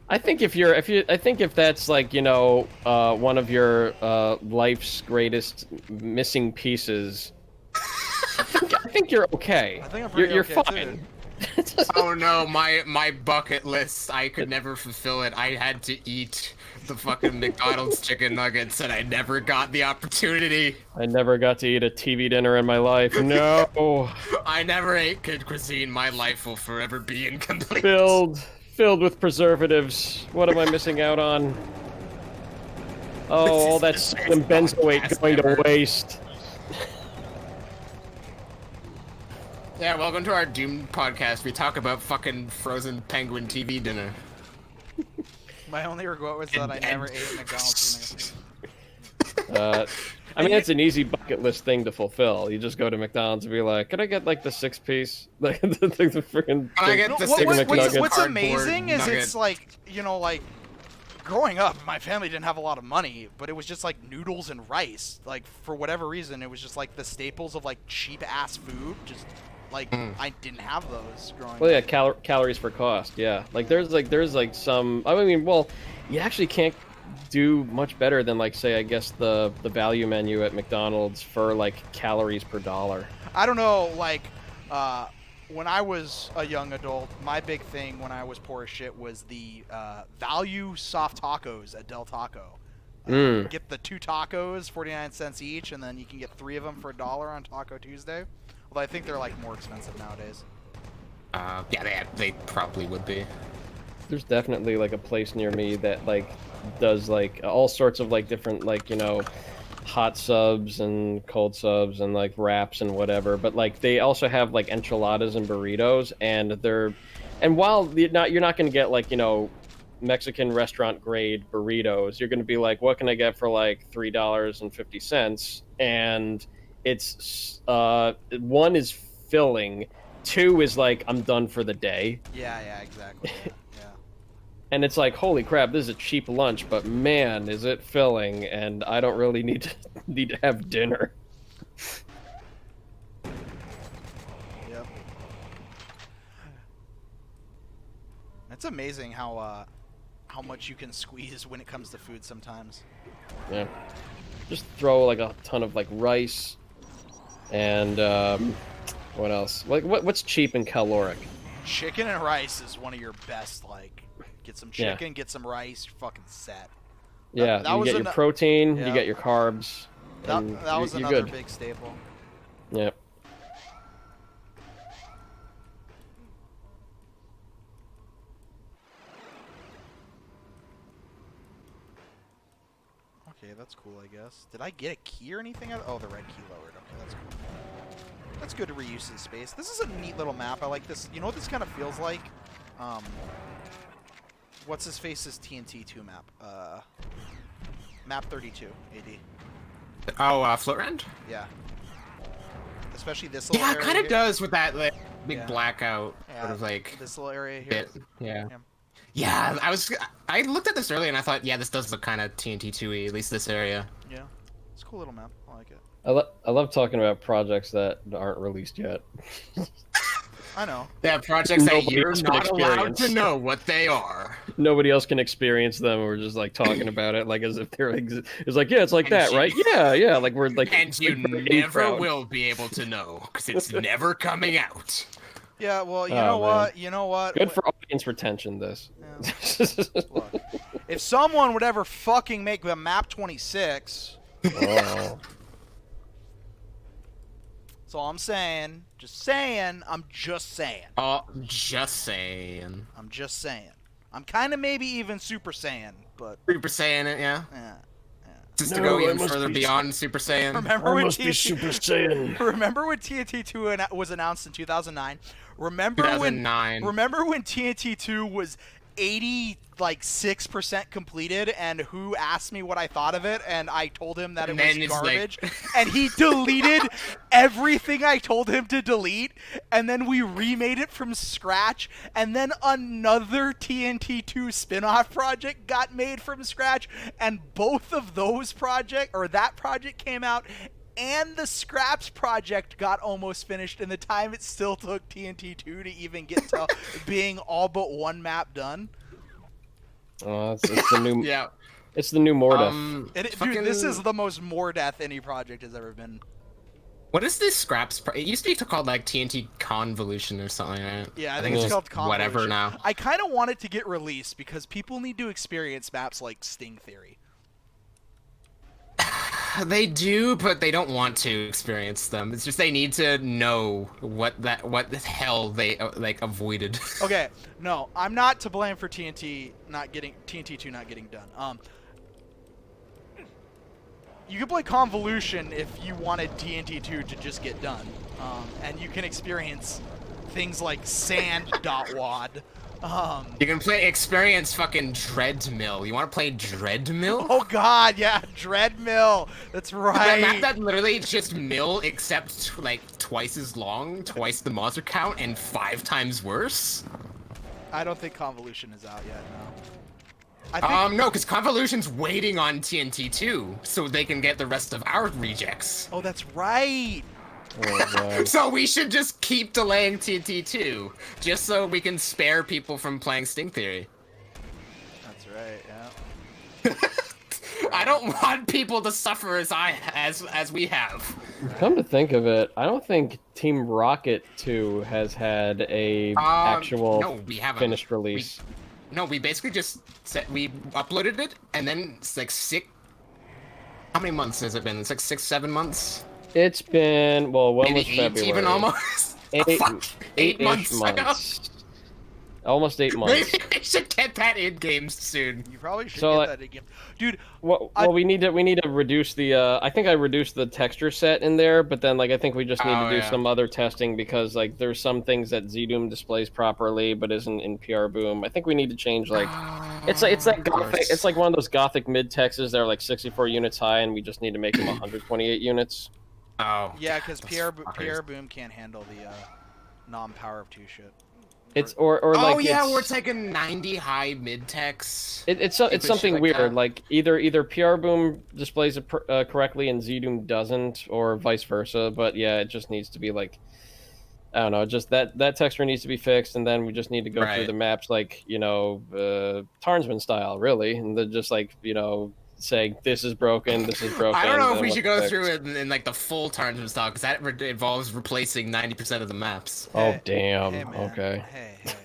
[SPEAKER 2] I think if that's like, you know, one of your life's greatest missing pieces, I think you're okay.
[SPEAKER 1] I think I'm pretty
[SPEAKER 2] you're
[SPEAKER 1] okay,
[SPEAKER 2] fine.
[SPEAKER 3] Oh no, my bucket list, I could never fulfill it. I had to eat the fucking McDonald's chicken nuggets and I never got the opportunity.
[SPEAKER 2] I never got to eat a TV dinner in my life. No.
[SPEAKER 3] I never ate kid cuisine. My life will forever be incomplete.
[SPEAKER 2] Filled with preservatives. What am I missing out on? Oh,
[SPEAKER 3] This is
[SPEAKER 2] all that
[SPEAKER 3] the
[SPEAKER 2] sodium
[SPEAKER 3] best
[SPEAKER 2] benzoate
[SPEAKER 3] podcast
[SPEAKER 2] going
[SPEAKER 3] ever.
[SPEAKER 2] to waste.
[SPEAKER 3] Yeah, welcome to our Doom podcast. We talk about fucking frozen penguin TV dinner.
[SPEAKER 1] My only regret was that I never ate McDonald's.
[SPEAKER 2] I mean, it's an easy bucket list thing to fulfill. You just go to McDonald's and be like, "Can I get like the 6-piece?" Like the freaking.
[SPEAKER 3] Can I get the
[SPEAKER 2] chicken McNuggets?
[SPEAKER 1] What's
[SPEAKER 3] cardboard
[SPEAKER 1] amazing is
[SPEAKER 3] nugget?
[SPEAKER 1] it's like, you know, like, growing up, my family didn't have a lot of money, but it was just like noodles and rice. Like, for whatever reason, it was just like the staples of like cheap ass food. Just like I didn't have those growing
[SPEAKER 2] Well, yeah,
[SPEAKER 1] up.
[SPEAKER 2] calories per cost. Yeah, like there's some. I mean, well, you actually can't do much better than like say I guess the value menu at McDonald's for like calories per dollar.
[SPEAKER 1] I don't know, like, when I was a young adult, my big thing when I was poor as shit was the value soft tacos at Del Taco. Get the 2 tacos, 49 cents each, and then you can get 3 of them for $1 on Taco Tuesday. Although I think they're like more expensive nowadays.
[SPEAKER 3] Yeah, they probably would be.
[SPEAKER 2] There's definitely like a place near me that like does like all sorts of like different like hot subs and cold subs and like wraps and whatever. But like they also have like enchiladas and burritos, and while you're not going to get like Mexican restaurant grade burritos, you're going to be like, what can I get for like $3.50? And it's one is filling, two is like I'm done for the day.
[SPEAKER 1] Yeah, exactly. Yeah.
[SPEAKER 2] And it's like, holy crap, this is a cheap lunch, but man, is it filling, and I don't really need to have dinner.
[SPEAKER 1] Yep. It's amazing how much you can squeeze when it comes to food sometimes.
[SPEAKER 2] Yeah. Just throw like a ton of like rice and what else? Like what's cheap and caloric?
[SPEAKER 1] Chicken and rice is one of your best, like, get some chicken, get some rice, you're fucking set.
[SPEAKER 2] Yeah,
[SPEAKER 1] that
[SPEAKER 2] you
[SPEAKER 1] was
[SPEAKER 2] get your protein, you get your carbs.
[SPEAKER 1] That was another
[SPEAKER 2] good.
[SPEAKER 1] big staple.
[SPEAKER 2] Yep.
[SPEAKER 1] Okay, that's cool, I guess. Did I get a key or anything? Oh, the red key lowered. Okay, that's cool. That's good to reuse in space. This is a neat little map. I like this. You know what this kind of feels like? What's his face's TNT2 map? Map 32 AD.
[SPEAKER 3] Oh, Floatrend?
[SPEAKER 1] Yeah. Especially this little
[SPEAKER 3] area.
[SPEAKER 1] area.
[SPEAKER 3] Yeah, it kind of does with that like, big
[SPEAKER 1] Yeah.
[SPEAKER 3] blackout
[SPEAKER 1] Yeah,
[SPEAKER 3] sort of like
[SPEAKER 1] this little area here.
[SPEAKER 3] bit. Yeah. Yeah, I looked at this earlier and I thought, yeah, this does look kind of TNT2-y, at least this area.
[SPEAKER 1] Yeah. It's a cool little map. I like it.
[SPEAKER 2] I love talking about projects that aren't released yet.
[SPEAKER 1] I know.
[SPEAKER 3] Yeah, projects that
[SPEAKER 2] Nobody
[SPEAKER 3] you're
[SPEAKER 2] else can
[SPEAKER 3] not allowed
[SPEAKER 2] experience.
[SPEAKER 3] to know what they are.
[SPEAKER 2] Nobody else can experience them. We're just like talking about it like as if they're it's like, yeah, it's like
[SPEAKER 3] And
[SPEAKER 2] that, right? Yeah, like we're like
[SPEAKER 3] And you
[SPEAKER 2] like,
[SPEAKER 3] never
[SPEAKER 2] proud.
[SPEAKER 3] will be able to know, because it's never coming out.
[SPEAKER 1] Yeah, well, you
[SPEAKER 2] Oh,
[SPEAKER 1] know
[SPEAKER 2] man.
[SPEAKER 1] what? You know what?
[SPEAKER 2] Good for audience retention, this.
[SPEAKER 1] Yeah. Look, if someone would ever fucking make the map 26,
[SPEAKER 2] Oh.
[SPEAKER 1] that's all I'm saying. Just saying. I'm just saying.
[SPEAKER 3] Oh, just saying.
[SPEAKER 1] I'm just saying. I'm kind of maybe even Super Saiyan, but
[SPEAKER 3] Super Saiyan it, yeah?
[SPEAKER 1] yeah.
[SPEAKER 3] Just
[SPEAKER 2] No,
[SPEAKER 3] to go
[SPEAKER 2] I
[SPEAKER 3] even
[SPEAKER 2] must
[SPEAKER 3] further
[SPEAKER 2] be
[SPEAKER 3] beyond Super Saiyan.
[SPEAKER 1] Remember when
[SPEAKER 2] Super Saiyan.
[SPEAKER 1] Remember when TNT2 was announced in 2009? Remember
[SPEAKER 3] 2009.
[SPEAKER 1] when TNT2 was 86% completed, and who asked me what I thought of it, and I told him that
[SPEAKER 3] And
[SPEAKER 1] it
[SPEAKER 3] then
[SPEAKER 1] was
[SPEAKER 3] it's like-
[SPEAKER 1] garbage, and he deleted everything I told him to delete, and then we remade it from scratch, and then another TNT2 spin-off project got made from scratch, and both of those that project came out, and the Scraps project got almost finished in the time it still took TNT2 to even get to being all but one map done.
[SPEAKER 2] Oh, it's the new.
[SPEAKER 3] Yeah.
[SPEAKER 2] It's the new Mordeth.
[SPEAKER 1] Dude, this is the most more death any project has ever been.
[SPEAKER 3] What is this Scraps? It used to be called like TNT Convolution or something, right?
[SPEAKER 1] Yeah, I think it's called Convolution.
[SPEAKER 3] Whatever now.
[SPEAKER 1] I kind of want it to get released because people need to experience maps like Sting Theory.
[SPEAKER 3] They do, but they don't want to experience them. It's just they need to know what the hell they like avoided.
[SPEAKER 1] Okay, no, I'm not to blame for TNT2 not getting done. You can play Convolution if you wanted TNT2 to just get done, and you can experience things like Sand.wad.
[SPEAKER 3] You can experience fucking Dreadmill. You want to play Dreadmill?
[SPEAKER 1] Oh god, yeah, Dreadmill. That's
[SPEAKER 3] That
[SPEAKER 1] right.
[SPEAKER 3] map that literally is just mill, except like twice as long, twice the monster count, and 5 times worse.
[SPEAKER 1] I don't think Convolution is out yet. No. I think,
[SPEAKER 3] No, because Convolution's waiting on TNT2, so they can get the rest of our rejects.
[SPEAKER 1] Oh, that's right.
[SPEAKER 2] Oh, God.
[SPEAKER 3] So we should just keep delaying TNT2, just so we can spare people from playing Sting Theory.
[SPEAKER 1] That's right. Yeah.
[SPEAKER 3] I don't want people to suffer as we have.
[SPEAKER 2] Come to think of it, I don't think Team Rocket 2 has had a actual
[SPEAKER 3] no, we haven't.
[SPEAKER 2] finished release.
[SPEAKER 3] We basically just we uploaded it, and then it's like how many months has it been? It's like 6, 7 months.
[SPEAKER 2] It's been, well, when
[SPEAKER 3] Maybe
[SPEAKER 2] was
[SPEAKER 3] 8
[SPEAKER 2] February?
[SPEAKER 3] even almost. Fuck, 8
[SPEAKER 2] 8-ish
[SPEAKER 3] months.
[SPEAKER 2] Almost 8 months.
[SPEAKER 3] Maybe I should get that in games soon.
[SPEAKER 1] You probably should
[SPEAKER 2] So,
[SPEAKER 1] get that again, dude.
[SPEAKER 2] Well, we need to reduce the. I think I reduced the texture set in there, but then like I think we just need to do some other testing because like there's some things that ZDoom displays properly but isn't in PR Boom. I think we need to change like it's like gothic. It's like one of those gothic mid texts that are like 64 units high, and we just need to make them 128 units.
[SPEAKER 3] Oh.
[SPEAKER 1] Yeah, because PR Boom can't handle the non-power of 2 shit.
[SPEAKER 2] It's or like
[SPEAKER 3] oh yeah, we're taking 90 high mid text.
[SPEAKER 2] It's something
[SPEAKER 3] like
[SPEAKER 2] weird.
[SPEAKER 3] that.
[SPEAKER 2] Like either PR Boom displays it correctly and ZDoom doesn't, or vice versa. But yeah, it just needs to be like I don't know. Just that texture needs to be fixed, and then we just need to go through the maps like Tarnsman style, really, and then just like saying this is broken, this is broken.
[SPEAKER 3] I don't know if we should go through it in like the full Tarnsman style because that involves replacing 90% of the maps.
[SPEAKER 2] Oh damn.
[SPEAKER 1] Hey, man.
[SPEAKER 2] Okay.
[SPEAKER 1] Hey, okay.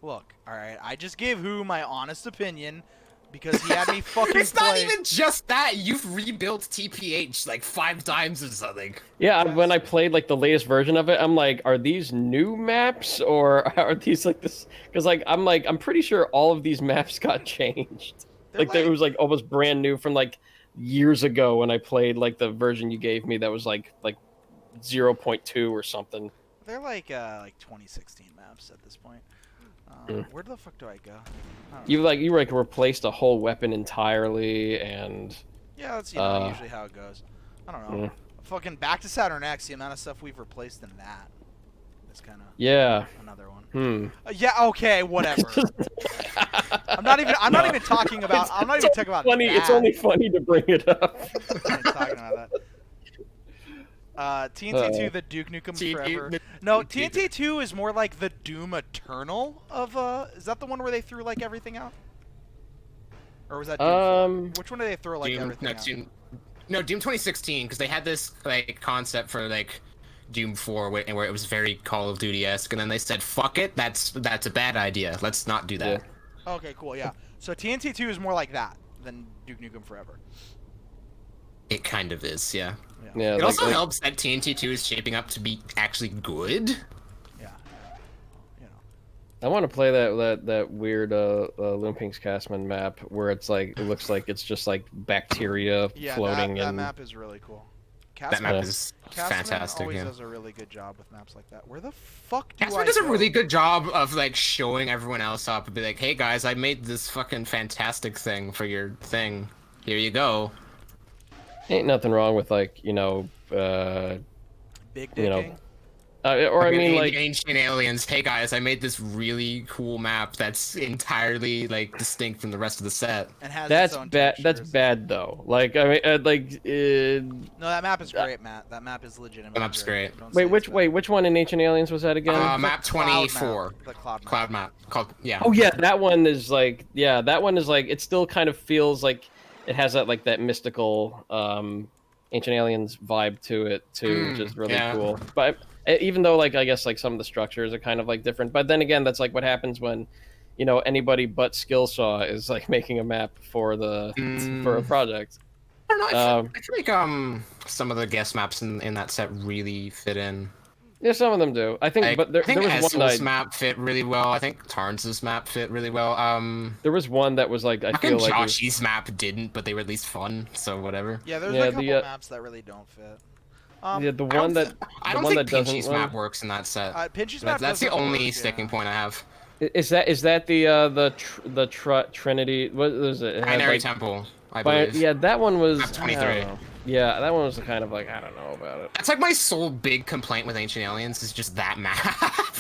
[SPEAKER 1] Look, all right. I just gave Who my honest opinion because he had me fucking.
[SPEAKER 3] It's not even just that. You've rebuilt TPH like 5 times or something.
[SPEAKER 2] Yeah, when I played like the latest version of it, I'm like, are these new maps or are these like this? Because like I'm pretty sure all of these maps got changed. Like it was like almost brand new from like years ago when I played like the version you gave me that was like 0.2 or something.
[SPEAKER 1] They're like 2016 maps at this point. Where the fuck do I go?
[SPEAKER 2] You replaced a whole weapon entirely and.
[SPEAKER 1] Yeah, that's usually how it goes. I don't know. Fucking back to Saturn X. The amount of stuff we've replaced in that. It's kind of another one. Yeah. Okay. Whatever. I'm not even talking about. I'm not even talking about.
[SPEAKER 2] Funny.
[SPEAKER 1] That.
[SPEAKER 2] It's only funny to bring it up.
[SPEAKER 1] I'm not talking about that. TNT2, the Duke Nukem Forever. No, TNT2 is more like the Doom Eternal of. Is that the one where they threw like everything out? Or was that Doom 4? Which one did they throw like everything out?
[SPEAKER 3] No, Doom 2016 because they had this like concept for like. Doom 4 where it was very Call of Duty-esque, and then they said, fuck it, that's a bad idea. Let's not do that.
[SPEAKER 1] Yeah. Okay, cool, yeah. So TNT2 is more like that than Duke Nukem Forever.
[SPEAKER 3] It kind of is, yeah.
[SPEAKER 2] It
[SPEAKER 3] also helps that TNT2 is shaping up to be actually good.
[SPEAKER 1] Yeah.
[SPEAKER 2] I want to play that weird Loompink's Castman map where it's like it looks like it's just like bacteria floating.
[SPEAKER 1] That map is really cool.
[SPEAKER 3] That map is fantastic.
[SPEAKER 1] Always does a really good job with maps like that. Where the fuck do
[SPEAKER 3] Tarnsman does a really good job of like showing everyone else up and be like, "Hey guys, I made this fucking fantastic thing for your thing. Here you go."
[SPEAKER 2] Ain't nothing wrong with like
[SPEAKER 1] big dicking.
[SPEAKER 2] Or I mean like
[SPEAKER 3] Ancient Aliens. Hey guys, I made this really cool map that's entirely like distinct from the rest of the set.
[SPEAKER 1] And has
[SPEAKER 2] that's
[SPEAKER 1] its own
[SPEAKER 2] bad.
[SPEAKER 1] textures.
[SPEAKER 2] That's bad though. Like I mean,
[SPEAKER 1] no, that map is great, Matt. That map is legitimate.
[SPEAKER 3] That map's great.
[SPEAKER 2] Which one in Ancient Aliens was that again?
[SPEAKER 3] Map 24.
[SPEAKER 1] The
[SPEAKER 3] cloud map.
[SPEAKER 2] Oh yeah, that one is like it still kind of feels like it has that mystical Ancient Aliens vibe to it too, which is really cool. But even though like I guess like some of the structures are kind of like different, but then again that's like what happens when anybody but Skillsaw is like making a map for for a project.
[SPEAKER 3] I don't know. I feel like some of the guest maps in that set really fit in.
[SPEAKER 2] Yeah, some of them do. I think, but there was one
[SPEAKER 3] map fit really well. I think Tarns' map fit really well.
[SPEAKER 2] There was one that was like I feel like
[SPEAKER 3] Joshy's map didn't, but they were at least fun. So whatever.
[SPEAKER 1] Yeah, there's a couple maps that really don't fit.
[SPEAKER 3] I don't think Pinchy's map works in that set.
[SPEAKER 1] Pinchy's map.
[SPEAKER 3] That's the only sticking point I have.
[SPEAKER 2] Is that the Trinity? What is it?
[SPEAKER 3] Binary Temple, I believe.
[SPEAKER 2] Yeah, that one was.
[SPEAKER 3] Map 23.
[SPEAKER 2] Yeah, that one was kind of like I don't know about it.
[SPEAKER 3] That's like my sole big complaint with Ancient Aliens is just that map.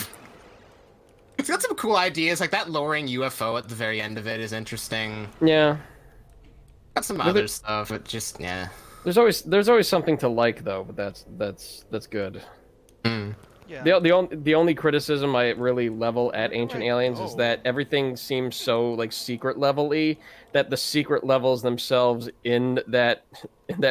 [SPEAKER 3] It's got some cool ideas, like that lowering UFO at the very end of it is interesting.
[SPEAKER 2] Yeah.
[SPEAKER 3] Got some other stuff, but just yeah.
[SPEAKER 2] There's always something to like though, but that's good.
[SPEAKER 1] Yeah.
[SPEAKER 2] The only criticism I really level at Ancient Aliens is that everything seems so like secret level-y that the secret levels themselves in that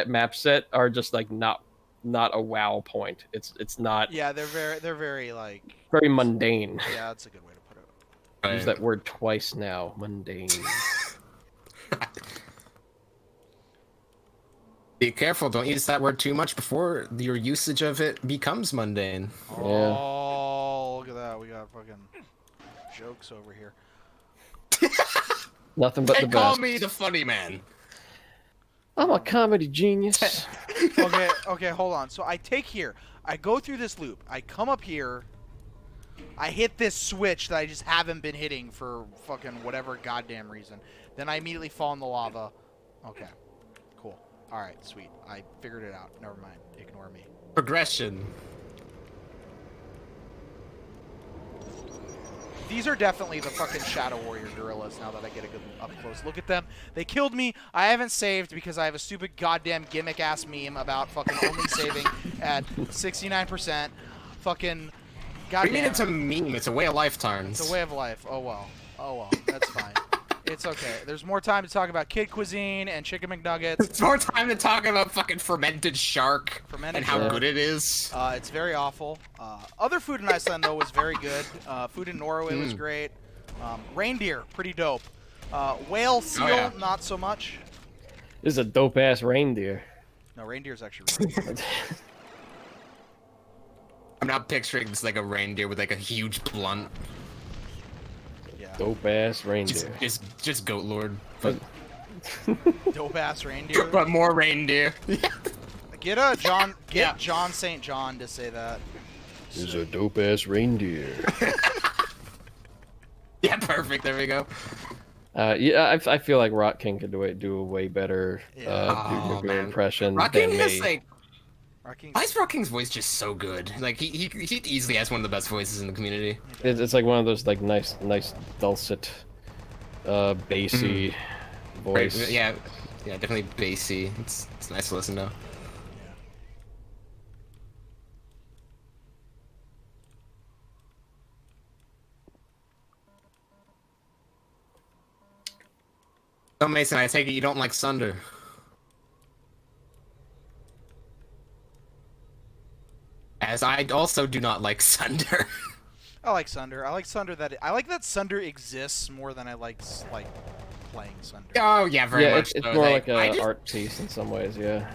[SPEAKER 2] map set are just like not a wow point. It's not.
[SPEAKER 1] Yeah, they're very like
[SPEAKER 2] very mundane.
[SPEAKER 1] Yeah, that's a good way to put it.
[SPEAKER 2] I use that word twice now, mundane.
[SPEAKER 3] Be careful, don't use that word too much before your usage of it becomes mundane.
[SPEAKER 1] Oh, look at that. We got fucking jokes over here.
[SPEAKER 2] Nothing but
[SPEAKER 3] They
[SPEAKER 2] the
[SPEAKER 3] call
[SPEAKER 2] best.
[SPEAKER 3] me the funny man.
[SPEAKER 2] I'm a comedy genius.
[SPEAKER 1] Okay, hold on. So I take here. I go through this loop. I come up here. I hit this switch that I just haven't been hitting for fucking whatever goddamn reason. Then I immediately fall in the lava. Okay. Cool. Alright, sweet. I figured it out. Never mind. Ignore me.
[SPEAKER 3] Progression.
[SPEAKER 1] These are definitely the fucking Shadow Warrior gorillas now that I get a good up close look at them. They killed me. I haven't saved because I have a stupid goddamn gimmick-ass meme about fucking only saving at 69%. Fucking
[SPEAKER 3] What do you mean
[SPEAKER 1] goddamn.
[SPEAKER 3] it's a meme? It's a way of life, Tarns.
[SPEAKER 1] It's a way of life. Oh well. Oh well. That's fine. It's okay. There's more time to talk about kid cuisine and chicken McNuggets.
[SPEAKER 3] It's more time to talk about fucking fermented shark and how
[SPEAKER 1] shark.
[SPEAKER 3] good it is.
[SPEAKER 1] It's very awful. Other food in Iceland, though, was very good. Food in Norway was great. Reindeer, pretty dope. Whale, seal, not so much.
[SPEAKER 2] This is a dope ass reindeer.
[SPEAKER 1] No, reindeer's actually really good.
[SPEAKER 3] I'm not picturing this like a reindeer with like a huge blunt.
[SPEAKER 1] Yeah.
[SPEAKER 2] Dope ass reindeer.
[SPEAKER 3] Just goat lord.
[SPEAKER 1] Dope ass reindeer.
[SPEAKER 3] But more reindeer.
[SPEAKER 1] Get John St. John to say that.
[SPEAKER 2] This is a dope ass reindeer.
[SPEAKER 3] Yeah, perfect. There we go.
[SPEAKER 2] Yeah, I feel like Rock King could do a way better
[SPEAKER 3] Oh, man.
[SPEAKER 2] impression
[SPEAKER 3] Rock
[SPEAKER 2] than
[SPEAKER 3] King
[SPEAKER 2] me.
[SPEAKER 3] is like.
[SPEAKER 1] Rocking.
[SPEAKER 3] Why is Rock King's voice just so good? Like he easily has one of the best voices in the community.
[SPEAKER 2] It's like one of those like nice dulcet, bassy voice.
[SPEAKER 3] Right, yeah, definitely bassy. It's nice to listen to. So Mason, I take it you don't like Sunder. As I also do not like Sunder.
[SPEAKER 1] I like Sunder. I like Sunder that Sunder exists more than I like playing Sunder.
[SPEAKER 3] Oh yeah, very
[SPEAKER 2] Yeah,
[SPEAKER 3] much.
[SPEAKER 2] it's
[SPEAKER 3] so.
[SPEAKER 2] more like
[SPEAKER 3] I
[SPEAKER 2] an
[SPEAKER 3] just-
[SPEAKER 2] art piece in some ways. Yeah.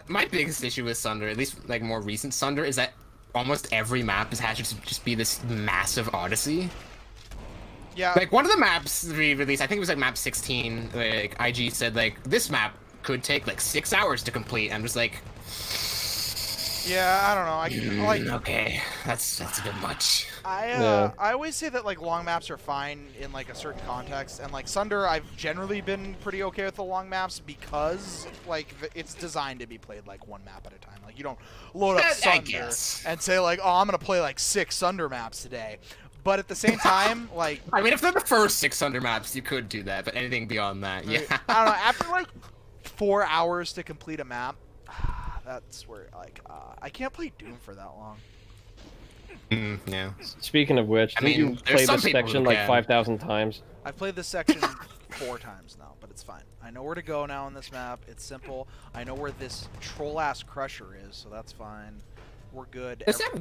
[SPEAKER 3] My biggest issue with Sunder, at least like more recent Sunder, is that almost every map has to just be this massive odyssey.
[SPEAKER 1] Yeah.
[SPEAKER 3] Like one of the maps re-released, I think it was like map 16. Like IG said, like this map could take like 6 hours to complete. I'm just like,
[SPEAKER 1] Yeah, I don't know. I like.
[SPEAKER 3] okay, that's a bit much.
[SPEAKER 2] Yeah.
[SPEAKER 1] I always say that like long maps are fine in like a certain context, and like Sunder, I've generally been pretty okay with the long maps because like it's designed to be played like one map at a time. Like you don't load up
[SPEAKER 3] I
[SPEAKER 1] Sunder
[SPEAKER 3] guess.
[SPEAKER 1] and say like, oh, I'm gonna play like 6 Sunder maps today. But at the same time, like
[SPEAKER 3] I mean, if they're the first 600 maps, you could do that, but anything beyond that, yeah.
[SPEAKER 1] I don't know. After like 4 hours to complete a map, that's where like I can't play Doom for that long.
[SPEAKER 3] Yeah.
[SPEAKER 2] Speaking of which,
[SPEAKER 3] I
[SPEAKER 2] did
[SPEAKER 3] mean,
[SPEAKER 2] you
[SPEAKER 3] there's
[SPEAKER 2] play
[SPEAKER 3] some
[SPEAKER 2] this
[SPEAKER 3] people
[SPEAKER 2] section
[SPEAKER 3] who
[SPEAKER 2] like
[SPEAKER 3] can.
[SPEAKER 2] 5,000 times?
[SPEAKER 1] I've played this section 4 times now, but it's fine. I know where to go now on this map. It's simple. I know where this troll-ass crusher is, so that's fine. We're good.
[SPEAKER 3] There's that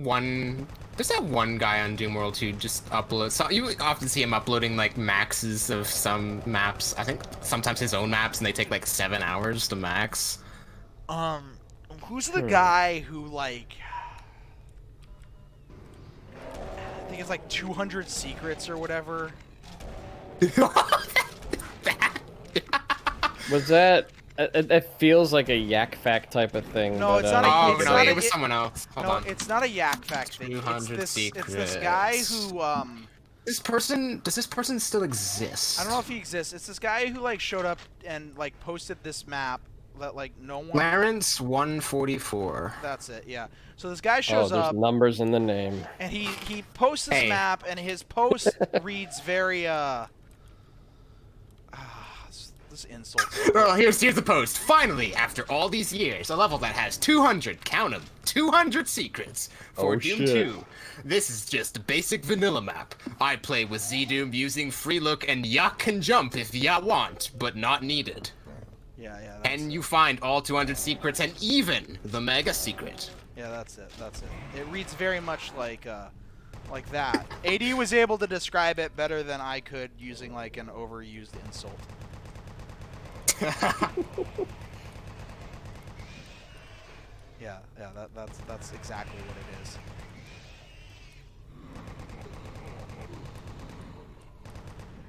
[SPEAKER 3] one guy on Doom World who just uploads. So you often see him uploading like maxes of some maps. I think sometimes his own maps, and they take like 7 hours to max.
[SPEAKER 1] Who's the guy who like? I think it's like 200 secrets or whatever.
[SPEAKER 2] Was that? It feels like a yak fact type of thing.
[SPEAKER 1] No,
[SPEAKER 2] but,
[SPEAKER 1] it's not a-
[SPEAKER 3] Oh
[SPEAKER 1] it's
[SPEAKER 3] no,
[SPEAKER 1] not
[SPEAKER 3] it
[SPEAKER 1] a-
[SPEAKER 3] was someone else. Hold
[SPEAKER 1] No,
[SPEAKER 3] on.
[SPEAKER 1] it's not a yak fact thing. It's
[SPEAKER 3] 200
[SPEAKER 1] this guy
[SPEAKER 3] secrets.
[SPEAKER 1] who
[SPEAKER 3] Does this person still exist?
[SPEAKER 1] I don't know if he exists. It's this guy who like showed up and like posted this map that like no one.
[SPEAKER 3] Clarence 144.
[SPEAKER 1] That's it. Yeah. So this guy
[SPEAKER 2] Oh,
[SPEAKER 1] shows
[SPEAKER 2] there's
[SPEAKER 1] up
[SPEAKER 2] numbers in the name.
[SPEAKER 1] and he posts this
[SPEAKER 3] Hey.
[SPEAKER 1] map and his post reads very this insult.
[SPEAKER 3] Well, here's the post. Finally, after all these years, a level that has 200, count 'em, 200 secrets for
[SPEAKER 2] Oh,
[SPEAKER 3] Doom
[SPEAKER 2] shit.
[SPEAKER 3] 2. This is just a basic vanilla map. I play with Z-Doom using free look and ya can jump if ya want, but not needed.
[SPEAKER 1] Yeah, that's
[SPEAKER 3] And
[SPEAKER 1] it.
[SPEAKER 3] you find all 200 secrets and even the mega secret.
[SPEAKER 1] Yeah, that's it. That's it. It reads very much like that. AD was able to describe it better than I could using like an overused insult. That's exactly what it is.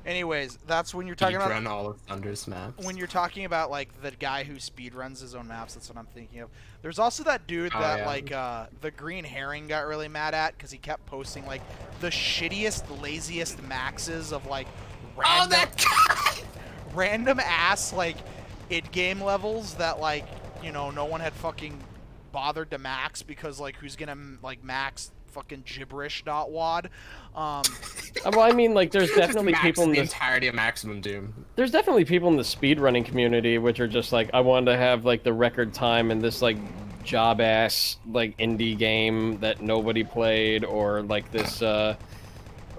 [SPEAKER 1] Anyways, that's when you're talking about
[SPEAKER 3] Run all of Thunder's maps.
[SPEAKER 1] when you're talking about like the guy who speedruns his own maps. That's what I'm thinking of. There's also that dude that
[SPEAKER 3] yeah.
[SPEAKER 1] like the Green Herring got really mad at because he kept posting like the shittiest, laziest maxes of like random,
[SPEAKER 3] that guy!
[SPEAKER 1] random ass like in-game levels that like no one had fucking bothered to max because like who's gonna like max fucking gibberish.wad.
[SPEAKER 2] Well, I mean, like, there's definitely people in
[SPEAKER 3] the
[SPEAKER 2] the
[SPEAKER 3] entirety of Maximum Doom.
[SPEAKER 2] there's definitely people in the speedrunning community which are just like, I wanted to have like the record time in this like job ass like indie game that nobody played, or like this or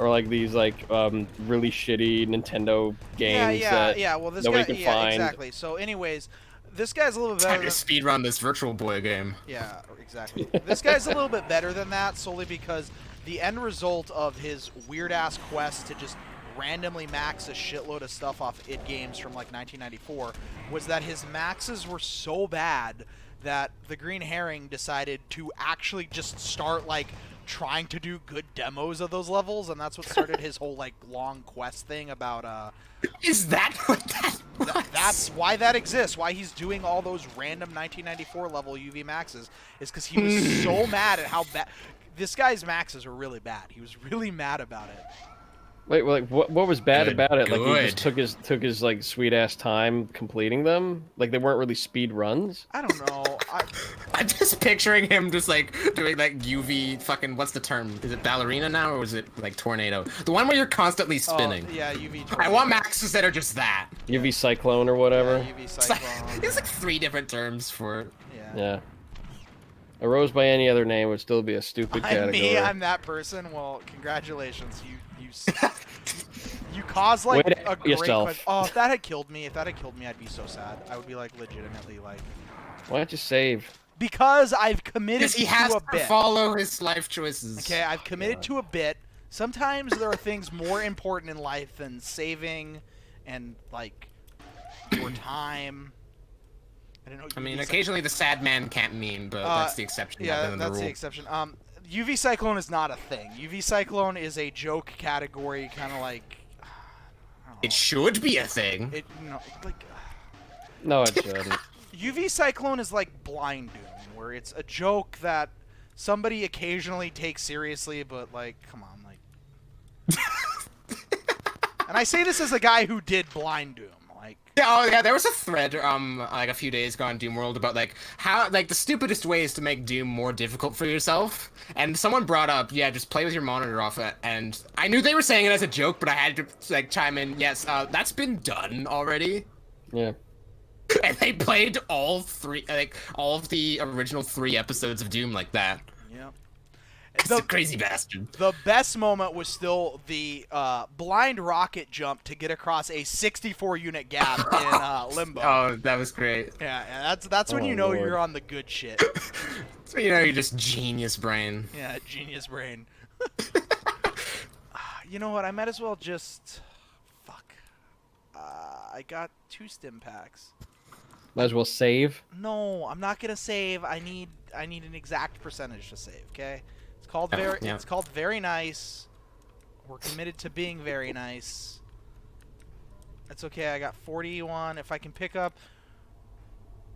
[SPEAKER 2] like these like really shitty Nintendo games that
[SPEAKER 1] well, this
[SPEAKER 2] nobody
[SPEAKER 1] guy,
[SPEAKER 2] can find.
[SPEAKER 1] exactly. So, anyways, this guy's a little bit better.
[SPEAKER 3] Time to speedrun this Virtual Boy game.
[SPEAKER 1] Yeah, exactly. This guy's a little bit better than that solely because the end result of his weird ass quest to just randomly max a shitload of stuff off id games from like 1994 was that his maxes were so bad that the Green Herring decided to actually just start like trying to do good demos of those levels, and that's what started his whole like long quest thing about
[SPEAKER 3] Is that what that was?
[SPEAKER 1] that's why that exists. Why he's doing all those random 1994 level UV maxes is because he was so mad at how bad this guy's maxes were really bad. He was really mad about it.
[SPEAKER 2] Wait, like what was bad
[SPEAKER 3] Good,
[SPEAKER 2] about it? Like he just
[SPEAKER 3] good.
[SPEAKER 2] took his like sweet ass time completing them? Like they weren't really speed runs?
[SPEAKER 1] I don't know.
[SPEAKER 3] I'm just picturing him just like doing like UV fucking, what's the term? Is it ballerina now or is it like tornado? The one where you're constantly spinning.
[SPEAKER 1] Oh, yeah, UV.
[SPEAKER 3] I want maxes that are just that.
[SPEAKER 2] UV cyclone or whatever.
[SPEAKER 1] Yeah, UV
[SPEAKER 3] It's like,
[SPEAKER 1] cyclone.
[SPEAKER 3] there's like 3 different terms for it.
[SPEAKER 1] Yeah.
[SPEAKER 2] Yeah. Arose by any other name would still be a stupid category.
[SPEAKER 1] I'm that person. Well, congratulations. You caused like
[SPEAKER 2] Wait
[SPEAKER 1] a great
[SPEAKER 2] yourself.
[SPEAKER 1] quest. Oh, if that had killed me, I'd be so sad. I would be like legitimately like
[SPEAKER 2] Why don't you save?
[SPEAKER 1] because I've committed
[SPEAKER 3] Because he has
[SPEAKER 1] to a
[SPEAKER 3] to
[SPEAKER 1] bit.
[SPEAKER 3] follow his life choices.
[SPEAKER 1] Okay, I've committed to a bit. Sometimes there are things more important in life than saving and like your time. I don't know.
[SPEAKER 3] I mean, occasionally the sad man can't meme, but that's the exception rather
[SPEAKER 1] Yeah,
[SPEAKER 3] than
[SPEAKER 1] that's
[SPEAKER 3] the rule.
[SPEAKER 1] the exception. UV cyclone is not a thing. UV cyclone is a joke category, kind of like. I don't know.
[SPEAKER 3] It should be a thing.
[SPEAKER 1] It like.
[SPEAKER 2] No, it shouldn't.
[SPEAKER 1] UV cyclone is like Blind Doom, where it's a joke that somebody occasionally takes seriously, but like, come on, like. And I say this as a guy who did Blind Doom.
[SPEAKER 3] Yeah, oh yeah, there was a thread like a few days ago on Doom World about like how like the stupidest ways to make Doom more difficult for yourself, and someone brought up, yeah, just play with your monitor off it, and I knew they were saying it as a joke, but I had to like chime in, yes, that's been done already.
[SPEAKER 2] Yeah.
[SPEAKER 3] And they played all of the original 3 episodes of Doom like that.
[SPEAKER 1] Yeah.
[SPEAKER 3] It's a crazy bastard.
[SPEAKER 1] The best moment was still the blind rocket jump to get across a 64-unit gap in Limbo.
[SPEAKER 3] Oh, that was great.
[SPEAKER 1] Yeah, that's when
[SPEAKER 2] Oh,
[SPEAKER 1] you know
[SPEAKER 2] Lord.
[SPEAKER 1] you're on the good shit.
[SPEAKER 3] So you know you're just genius brain.
[SPEAKER 1] Yeah, genius brain. You know what? I might as well just... Fuck. I got 2 stim packs.
[SPEAKER 2] Might as well save.
[SPEAKER 1] No, I'm not gonna save. I need an exact percentage to save. Okay. It's called
[SPEAKER 3] Yeah.
[SPEAKER 1] It's called Very Nice. We're committed to being very nice. That's okay. I got 41. If I can pick up,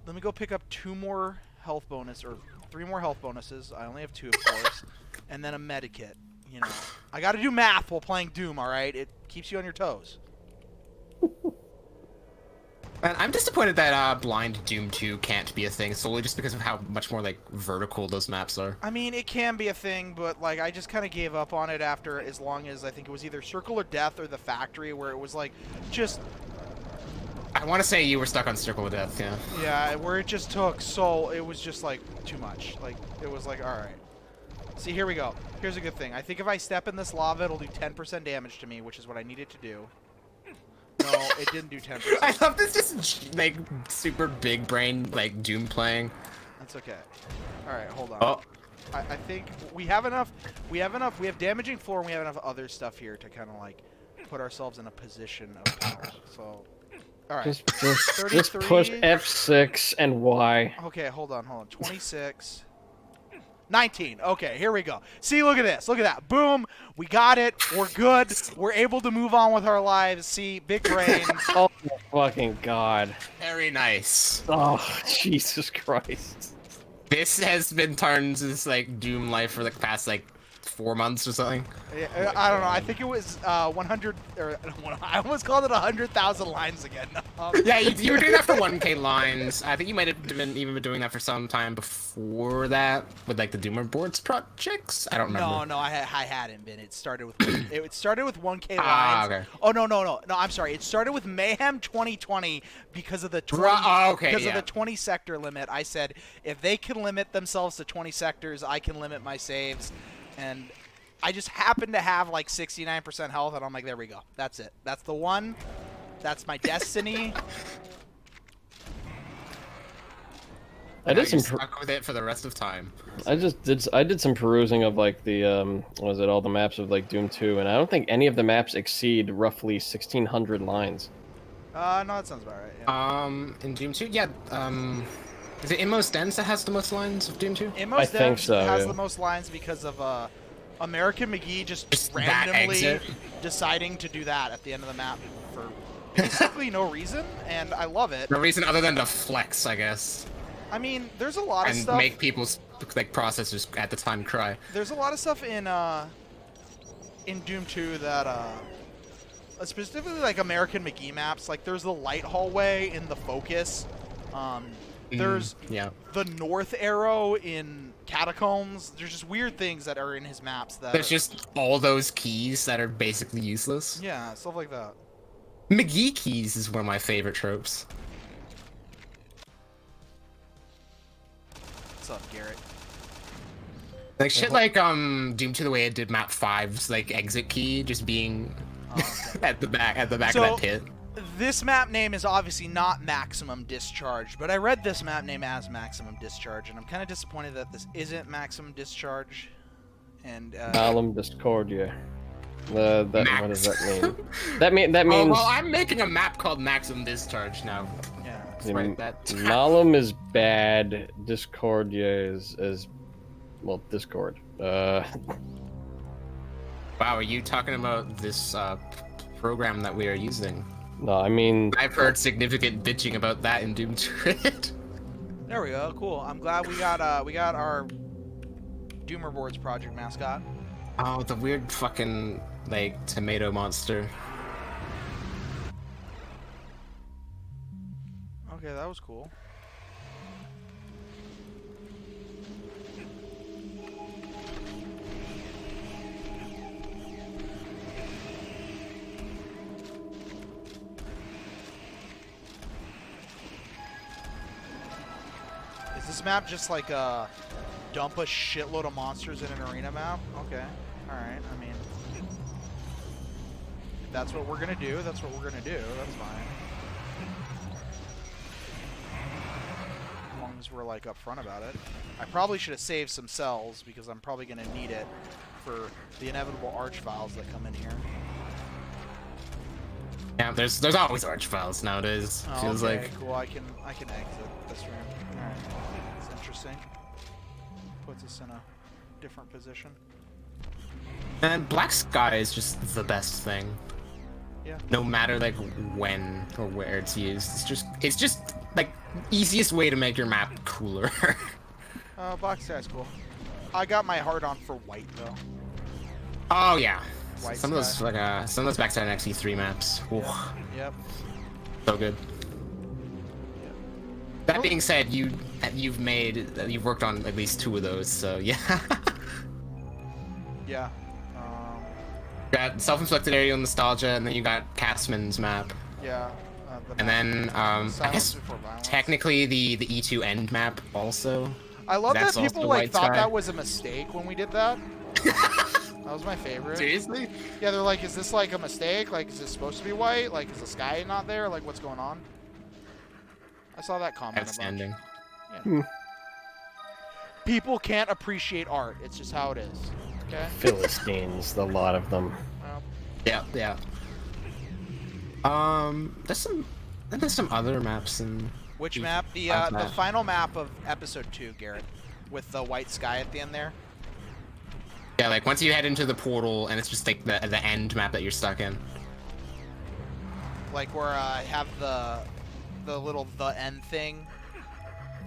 [SPEAKER 1] let me go pick up 2 more health bonus or 3 more health bonuses. I only have 2, of course, and then a medikit. You know, I got to do math while playing Doom. All right, it keeps you on your toes.
[SPEAKER 3] And I'm disappointed that Blind Doom 2 can't be a thing solely just because of how much more like vertical those maps are.
[SPEAKER 1] I mean, it can be a thing, but like I just kind of gave up on it after as long as I think it was either Circle or Death or the Factory, where it was like just
[SPEAKER 3] I want to say you were stuck on Circle of Death, yeah.
[SPEAKER 1] yeah, where it just took so it was just like too much. Like it was like all right. See, here we go. Here's a good thing. I think if I step in this lava, it'll do 10% damage to me, which is what I needed to do. No, it didn't do 10%.
[SPEAKER 3] I love this just like super big brain like Doom playing.
[SPEAKER 1] That's okay. All right, hold on.
[SPEAKER 3] Oh.
[SPEAKER 1] I think we have enough. We have damaging floor, and we have enough other stuff here to kind of like put ourselves in a position of power. So, all right.
[SPEAKER 2] Just
[SPEAKER 1] 33.
[SPEAKER 2] push F6 and Y.
[SPEAKER 1] Okay, hold on. 26. 19. Okay, here we go. See, look at this. Look at that. Boom. We got it. We're good. We're able to move on with our lives. See, big brain.
[SPEAKER 2] Oh my fucking god.
[SPEAKER 3] Very nice.
[SPEAKER 2] Oh, Jesus Christ.
[SPEAKER 3] This has been Tarns' like Doom life for the past like 4 months or something.
[SPEAKER 1] I don't know. I think it was 100. Or, I almost called it 100,000 lines again.
[SPEAKER 3] Yeah, you were doing that for 1K lines. I think you might have even been doing that for some time before that with like the Doomer boards projects. I don't remember.
[SPEAKER 1] No, I hadn't been. It started with 1K lines.
[SPEAKER 3] Ah, okay.
[SPEAKER 1] Oh no. I'm sorry. It started with Mayhem 2020 because of the 20, because of the 20 sector limit. I said if they can limit themselves to 20 sectors, I can limit my saves. And I just happened to have like 69% health, and I'm like, there we go. That's it. That's the one. That's my destiny.
[SPEAKER 2] I did some
[SPEAKER 3] stuck with it for the rest of time.
[SPEAKER 2] I did some perusing of like the all the maps of like Doom 2, and I don't think any of the maps exceed roughly 1,600 lines.
[SPEAKER 1] No, that sounds about right. Yeah.
[SPEAKER 3] In Doom 2, yeah. Is it Inmost Dens that has the most lines of Doom 2?
[SPEAKER 1] Inmost
[SPEAKER 2] I think
[SPEAKER 1] Dens
[SPEAKER 2] so,
[SPEAKER 1] has
[SPEAKER 2] yeah.
[SPEAKER 1] the most lines because of American McGee just
[SPEAKER 3] that
[SPEAKER 1] randomly
[SPEAKER 3] exit.
[SPEAKER 1] deciding to do that at the end of the map for basically no reason, and I love it.
[SPEAKER 3] No reason other than to flex, I guess,
[SPEAKER 1] I mean, there's a lot of
[SPEAKER 3] and
[SPEAKER 1] stuff.
[SPEAKER 3] make people's like processors at the time cry.
[SPEAKER 1] There's a lot of stuff in Doom 2 that specifically like American McGee maps. Like there's the light hallway in the Focus. There's the north arrow in Catacombs. There's just weird things that are in his maps that
[SPEAKER 3] There's just all those keys that are basically useless.
[SPEAKER 1] yeah, stuff like that.
[SPEAKER 3] McGee keys is one of my favorite tropes.
[SPEAKER 1] What's up, Garrett?
[SPEAKER 3] Like shit like Doom 2 the way it did map 5's like exit key just being at the back of that pit.
[SPEAKER 1] This map name is obviously not Maximum Discharge, but I read this map name as Maximum Discharge, and I'm kind of disappointed that this isn't Maximum Discharge. And
[SPEAKER 2] Malum Discordia. What does that mean? That means.
[SPEAKER 3] Oh, well, I'm making a map called Maximum Discharge now.
[SPEAKER 1] yeah,
[SPEAKER 3] Right, that.
[SPEAKER 2] Malum is bad. Discordia is well, Discord.
[SPEAKER 3] Wow, are you talking about this program that we are using?
[SPEAKER 2] No, I mean.
[SPEAKER 3] I've heard significant bitching about that in Doom 2.
[SPEAKER 1] there we go. Cool. I'm glad we got our Doomer Boards project mascot.
[SPEAKER 3] Oh, the weird fucking like tomato monster.
[SPEAKER 1] Okay, that was cool. Is this map just like dump a shitload of monsters in an arena map? Okay. Alright, I mean, if that's what we're gonna do, that's what we're gonna do, that's fine. As long as we're like upfront about it. I probably should have saved some cells because I'm probably gonna need it for the inevitable arch files that come in here.
[SPEAKER 3] Yeah, there's always arch files nowadays.
[SPEAKER 1] Oh,
[SPEAKER 3] Feels
[SPEAKER 1] okay,
[SPEAKER 3] like.
[SPEAKER 1] cool. I can exit this room. Alright. That's interesting. Puts us in a different position.
[SPEAKER 3] And Black Sky is just the best thing.
[SPEAKER 1] Yeah.
[SPEAKER 3] No matter like when or where it's used, it's just like easiest way to make your map cooler.
[SPEAKER 1] Black Sky's cool. I got my heart on for white though.
[SPEAKER 3] Oh yeah.
[SPEAKER 1] White
[SPEAKER 3] some
[SPEAKER 1] Sky.
[SPEAKER 3] of those some of those backside XE3 maps. Ooh,
[SPEAKER 1] Yep.
[SPEAKER 3] so good. That being said, you've worked on at least 2 of those, so yeah.
[SPEAKER 1] Yeah.
[SPEAKER 3] Got Self-Inflicted Aerial Nostalgia, and then you got Catsman's map.
[SPEAKER 1] Yeah.
[SPEAKER 3] And then, I
[SPEAKER 1] Silence
[SPEAKER 3] guess,
[SPEAKER 1] Before Violence.
[SPEAKER 3] technically the E2 end map also.
[SPEAKER 1] I love that
[SPEAKER 3] that's
[SPEAKER 1] people
[SPEAKER 3] also
[SPEAKER 1] like
[SPEAKER 3] White
[SPEAKER 1] thought
[SPEAKER 3] Sky.
[SPEAKER 1] that was a mistake when we did that. That was my favorite.
[SPEAKER 3] Seriously?
[SPEAKER 1] Yeah, they're like, is this like a mistake? Like, is this supposed to be white? Like, is the sky not there? Like, what's going on? I saw that comment.
[SPEAKER 3] Outstanding.
[SPEAKER 1] Yeah. People can't appreciate art. It's just how it is. Okay.
[SPEAKER 2] Philistines, the lot of them.
[SPEAKER 1] Well,
[SPEAKER 3] Yeah. There's some other maps in.
[SPEAKER 1] which map? The
[SPEAKER 3] Last map.
[SPEAKER 1] final map of episode 2, Garrett. with the white sky at the end there.
[SPEAKER 3] Yeah, like once you head into the portal, and it's just like the end map that you're stuck in.
[SPEAKER 1] Like where I have the little end thing.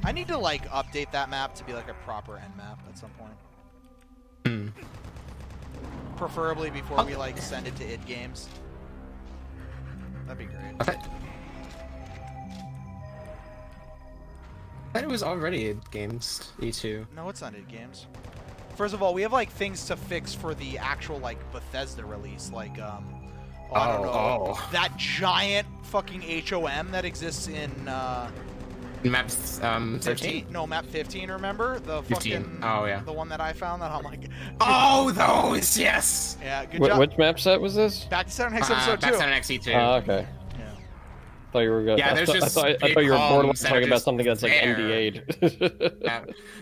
[SPEAKER 1] I need to like update that map to be like a proper end map at some point.
[SPEAKER 3] Hmm.
[SPEAKER 1] Preferably before we like send it to id Games. That'd be great.
[SPEAKER 3] I thought it was already id Games E2.
[SPEAKER 1] No, it's not id Games. First of all, we have like things to fix for the actual like Bethesda release, like I don't know, that giant fucking HOM that exists in
[SPEAKER 3] Map 13?
[SPEAKER 1] No, map 15. Remember the
[SPEAKER 3] 15.
[SPEAKER 1] fucking
[SPEAKER 3] Oh yeah.
[SPEAKER 1] the one that I found that I'm like.
[SPEAKER 3] Oh, those, yes.
[SPEAKER 1] Yeah, good job.
[SPEAKER 2] Which map set was this?
[SPEAKER 1] Back to Saturn X episode 2.
[SPEAKER 3] Back to X2.
[SPEAKER 2] Oh, okay.
[SPEAKER 1] Yeah.
[SPEAKER 2] Thought you were good.
[SPEAKER 3] Yeah, there's just
[SPEAKER 2] I thought you were borderline talking about something that's like NDA'd.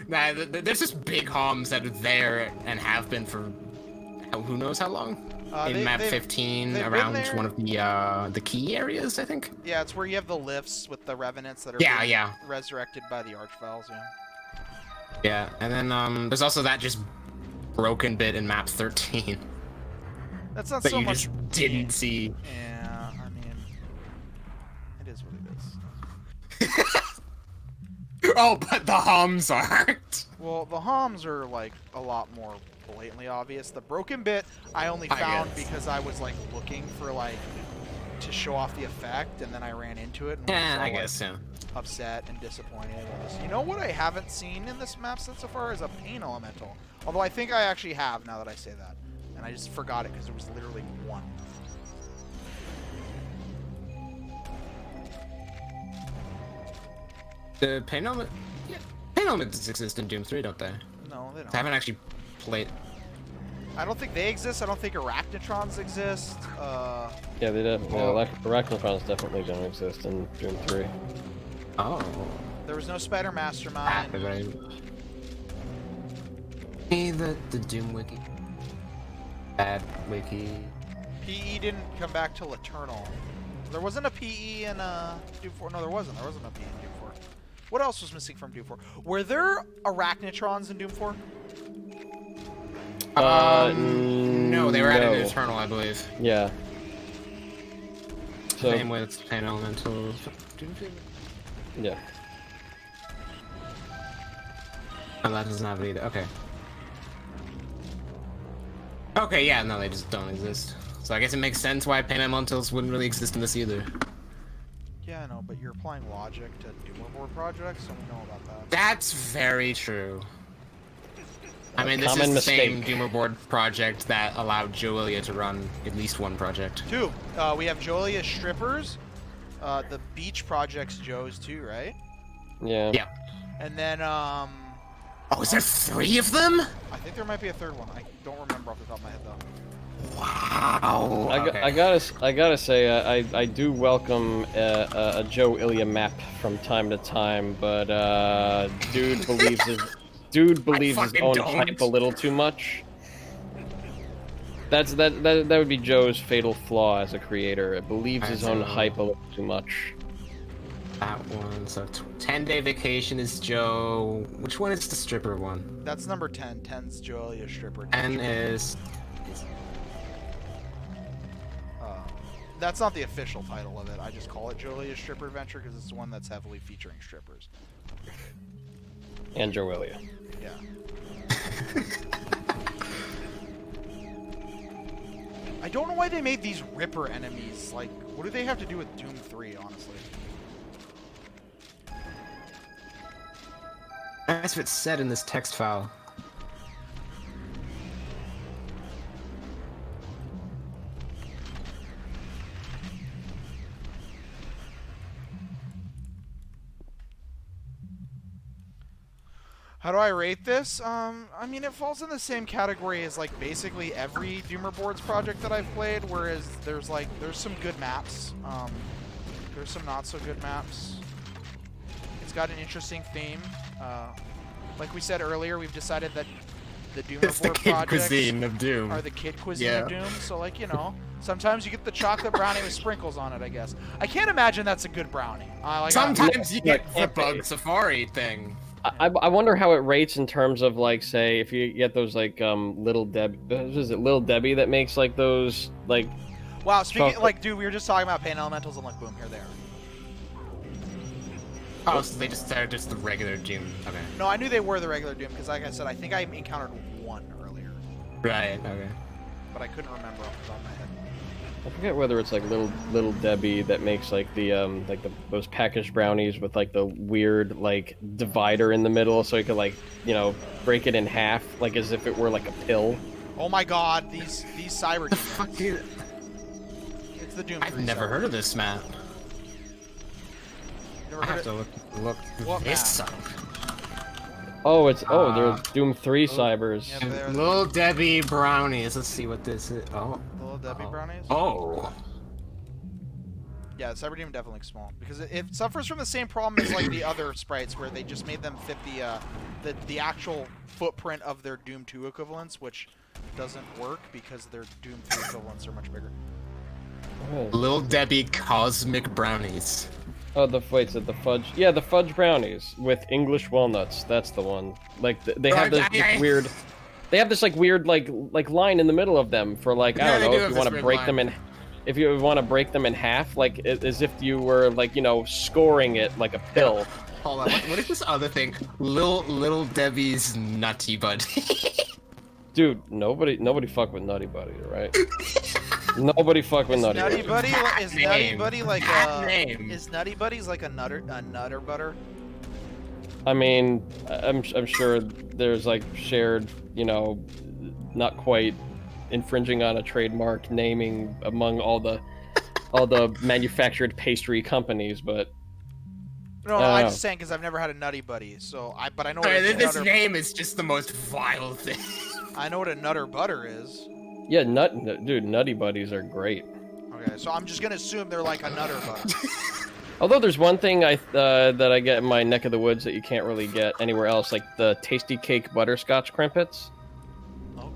[SPEAKER 3] Nah, there's just big HOMs that are there and have been for who knows how long. In map 15, around one of the key areas, I think.
[SPEAKER 1] Yeah, it's where you have the lifts with the revenants that are being resurrected by the Archvales. Yeah.
[SPEAKER 3] Yeah, and then there's also that just broken bit in map 13.
[SPEAKER 1] That's not
[SPEAKER 3] that
[SPEAKER 1] so
[SPEAKER 3] you
[SPEAKER 1] much.
[SPEAKER 3] just didn't see.
[SPEAKER 1] Yeah, I mean, it is what it is.
[SPEAKER 3] Oh, but the HOMs aren't.
[SPEAKER 1] Well, the HOMs are like a lot more blatantly obvious. The broken bit I only found because I was like looking for like to show off the effect, and then I ran into it and was all,
[SPEAKER 3] I guess so.
[SPEAKER 1] upset and disappointed. You know what I haven't seen in this map set so far is a pain elemental. Although I think I actually have now that I say that, and I just forgot it because there was literally one.
[SPEAKER 3] The pain element, pain elements exist in Doom 3, don't they?
[SPEAKER 1] No, they don't.
[SPEAKER 3] I haven't actually played.
[SPEAKER 1] I don't think they exist. I don't think arachnotrons exist.
[SPEAKER 2] Yeah, they definitely. Yeah, arachnotrons definitely don't exist in Doom 3.
[SPEAKER 3] Oh.
[SPEAKER 1] There was no Spider Mastermind.
[SPEAKER 3] The Doom wiki. Bad wiki.
[SPEAKER 1] PE didn't come back till Eternal. There wasn't a PE in Doom 4. No, there wasn't. There wasn't a PE in Doom 4. What else was missing from Doom 4? Were there arachnotrons in Doom 4?
[SPEAKER 3] No, they were added in Eternal, I believe.
[SPEAKER 2] Yeah. So,
[SPEAKER 3] same with pain elementals.
[SPEAKER 2] Yeah.
[SPEAKER 3] Oh, that doesn't have it either. Okay. Okay, yeah, no, they just don't exist. So I guess it makes sense why pain elementals wouldn't really exist in this either.
[SPEAKER 1] Yeah, I know, but you're applying logic to Doomboard projects, so we know about that.
[SPEAKER 3] That's very true. I mean, this is the same Doomboard project that allowed Joelia to run at least one project.
[SPEAKER 1] Two. We have Joelia's Strippers. The Beach project's Joe's too, right?
[SPEAKER 2] Yeah.
[SPEAKER 3] Yeah.
[SPEAKER 1] And then,
[SPEAKER 3] Oh, is there 3 of them?
[SPEAKER 1] I think there might be a third one. I don't remember off the top of my head, though.
[SPEAKER 3] Wow.
[SPEAKER 2] I gotta say, I do welcome a Joe Ilya map from time to time, but dude believes his own hype a little too much. That would be Joe's fatal flaw as a creator. It believes his own hype a little too much.
[SPEAKER 3] That one. So 10-day vacation is Joe. Which one is the stripper one?
[SPEAKER 1] That's number 10. 10's Joelia's Stripper.
[SPEAKER 3] 10 is.
[SPEAKER 1] That's not the official title of it. I just call it Joelia's Stripper Adventure because it's the one that's heavily featuring strippers.
[SPEAKER 2] And Joe Ilya.
[SPEAKER 1] Yeah. I don't know why they made these Ripper enemies. Like, what do they have to do with Doom 3, honestly?
[SPEAKER 3] That's what it's said in this text file.
[SPEAKER 1] How do I rate this? I mean, it falls in the same category as like basically every Doomer Boards project that I've played. Whereas there's some good maps. There's some not so good maps. It's got an interesting theme. Like we said earlier, we've decided that the Doomer Board projects
[SPEAKER 3] cuisine of Doom.
[SPEAKER 1] are the kid cuisine of Doom. So like, you know, sometimes you get the chocolate brownie with sprinkles on it, I guess. I can't imagine that's a good brownie.
[SPEAKER 3] Sometimes you get the Bug Safari thing.
[SPEAKER 2] I wonder how it rates in terms of like, say, if you get those like Little Debbie, is it Little Debbie that makes like those like?
[SPEAKER 1] Wow, speaking
[SPEAKER 2] chocolate-
[SPEAKER 1] like, dude, we were just talking about pain elementals, and like, boom, here they are.
[SPEAKER 3] Oh, so they're just the regular Doom. Okay.
[SPEAKER 1] No, I knew they were the regular Doom because, like I said, I think I encountered one earlier,
[SPEAKER 3] Right. Okay.
[SPEAKER 1] but I couldn't remember off the top of my head.
[SPEAKER 2] I forget whether it's like Little Debbie that makes like those packaged brownies with like the weird like divider in the middle, so you could like break it in half like as if it were like a pill.
[SPEAKER 1] Oh my God, these cyber
[SPEAKER 3] The
[SPEAKER 1] demons.
[SPEAKER 3] fuck, dude?
[SPEAKER 1] It's the Doom.
[SPEAKER 3] I've
[SPEAKER 1] 3
[SPEAKER 3] never
[SPEAKER 1] cyber
[SPEAKER 3] heard of
[SPEAKER 1] demons.
[SPEAKER 3] this map.
[SPEAKER 1] Never
[SPEAKER 3] I
[SPEAKER 1] heard
[SPEAKER 3] have
[SPEAKER 1] it?
[SPEAKER 3] to look
[SPEAKER 1] What
[SPEAKER 3] this
[SPEAKER 1] map?
[SPEAKER 3] up.
[SPEAKER 2] They're Doom 3 cybers.
[SPEAKER 1] Yeah, they're the
[SPEAKER 3] Little Debbie brownies. Let's see what this is. Oh.
[SPEAKER 1] Little Debbie brownies.
[SPEAKER 3] Oh.
[SPEAKER 1] Yeah, the cyber demon definitely looks small because it suffers from the same problem as like the other sprites, where they just made them fit the actual footprint of their Doom 2 equivalents, which doesn't work because their Doom 3 equivalents are much bigger.
[SPEAKER 3] Little Debbie cosmic brownies.
[SPEAKER 2] Oh, the fudge. Yeah, the fudge brownies with English walnuts. That's the one. Like they have this weird. They have this like weird like line in the middle of them for like I
[SPEAKER 3] Yeah,
[SPEAKER 2] don't
[SPEAKER 3] they
[SPEAKER 2] know
[SPEAKER 3] do
[SPEAKER 2] if
[SPEAKER 3] have
[SPEAKER 2] you
[SPEAKER 3] this
[SPEAKER 2] want to
[SPEAKER 3] weird
[SPEAKER 2] break
[SPEAKER 3] line.
[SPEAKER 2] them in. If you want to break them in half, like as if you were like scoring it like a pill.
[SPEAKER 3] Hold on. What is this other thing? Little Debbie's Nutty Buddy.
[SPEAKER 2] Dude, nobody fuck with Nutty Buddy, right? Nobody fuck with Nutty
[SPEAKER 1] Nutty
[SPEAKER 2] Buddy.
[SPEAKER 1] Buddy is Nutty
[SPEAKER 3] name.
[SPEAKER 1] Buddy like
[SPEAKER 3] That
[SPEAKER 1] a
[SPEAKER 3] name.
[SPEAKER 1] is Nutty Buddies like a nutter butter?
[SPEAKER 2] I mean, I'm sure there's like shared, not quite infringing on a trademark naming among all the manufactured pastry companies, but
[SPEAKER 1] No,
[SPEAKER 2] I
[SPEAKER 1] I'm
[SPEAKER 2] don't
[SPEAKER 1] just saying because I've never had a Nutty Buddy, but I know what
[SPEAKER 3] Sorry,
[SPEAKER 1] a
[SPEAKER 3] this
[SPEAKER 1] nutter,
[SPEAKER 3] name is just the most vile thing.
[SPEAKER 1] I know what a nutter butter is.
[SPEAKER 2] yeah, dude, Nutty Buddies are great.
[SPEAKER 1] Okay, so I'm just gonna assume they're like a nutter butter.
[SPEAKER 2] Although there's one thing that I get in my neck of the woods that you can't really get anywhere else, like the Tasty Cake butterscotch crimpets.
[SPEAKER 1] Okay.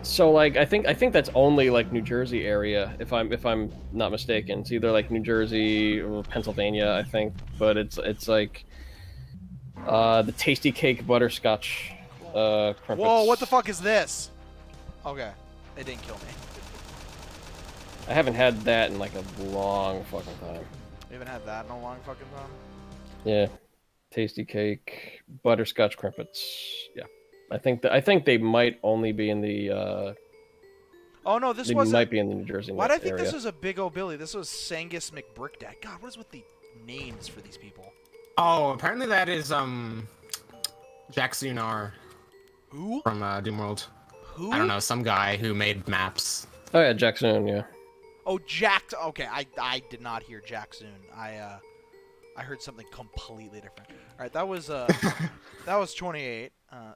[SPEAKER 2] So like I think that's only like New Jersey area if I'm not mistaken. It's either like New Jersey or Pennsylvania, I think, but it's like the Tasty Cake butterscotch crimpets.
[SPEAKER 1] Whoa, what the fuck is this? Okay, it didn't kill me.
[SPEAKER 2] I haven't had that in like a long fucking time.
[SPEAKER 1] We haven't had that in a long fucking time.
[SPEAKER 2] Yeah, Tasty Cake butterscotch crimpets. Yeah, I think they might only be in the.
[SPEAKER 1] Oh no, this
[SPEAKER 2] They
[SPEAKER 1] wasn't.
[SPEAKER 2] might be in the New Jersey
[SPEAKER 1] Why did I think
[SPEAKER 2] area.
[SPEAKER 1] this was a Big O Billy? This was Sangus McBrickdeck. God, what is with the names for these people?
[SPEAKER 3] Oh, apparently that is Jack Zunar
[SPEAKER 1] Who?
[SPEAKER 3] from Doomworld.
[SPEAKER 1] Who?
[SPEAKER 3] I don't know, some guy who made maps.
[SPEAKER 2] Oh yeah, Jackson. Yeah.
[SPEAKER 1] Oh, Jack. Okay, I did not hear Jack Soon. I heard something completely different. All right, that was 28.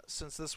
[SPEAKER 1] Since this was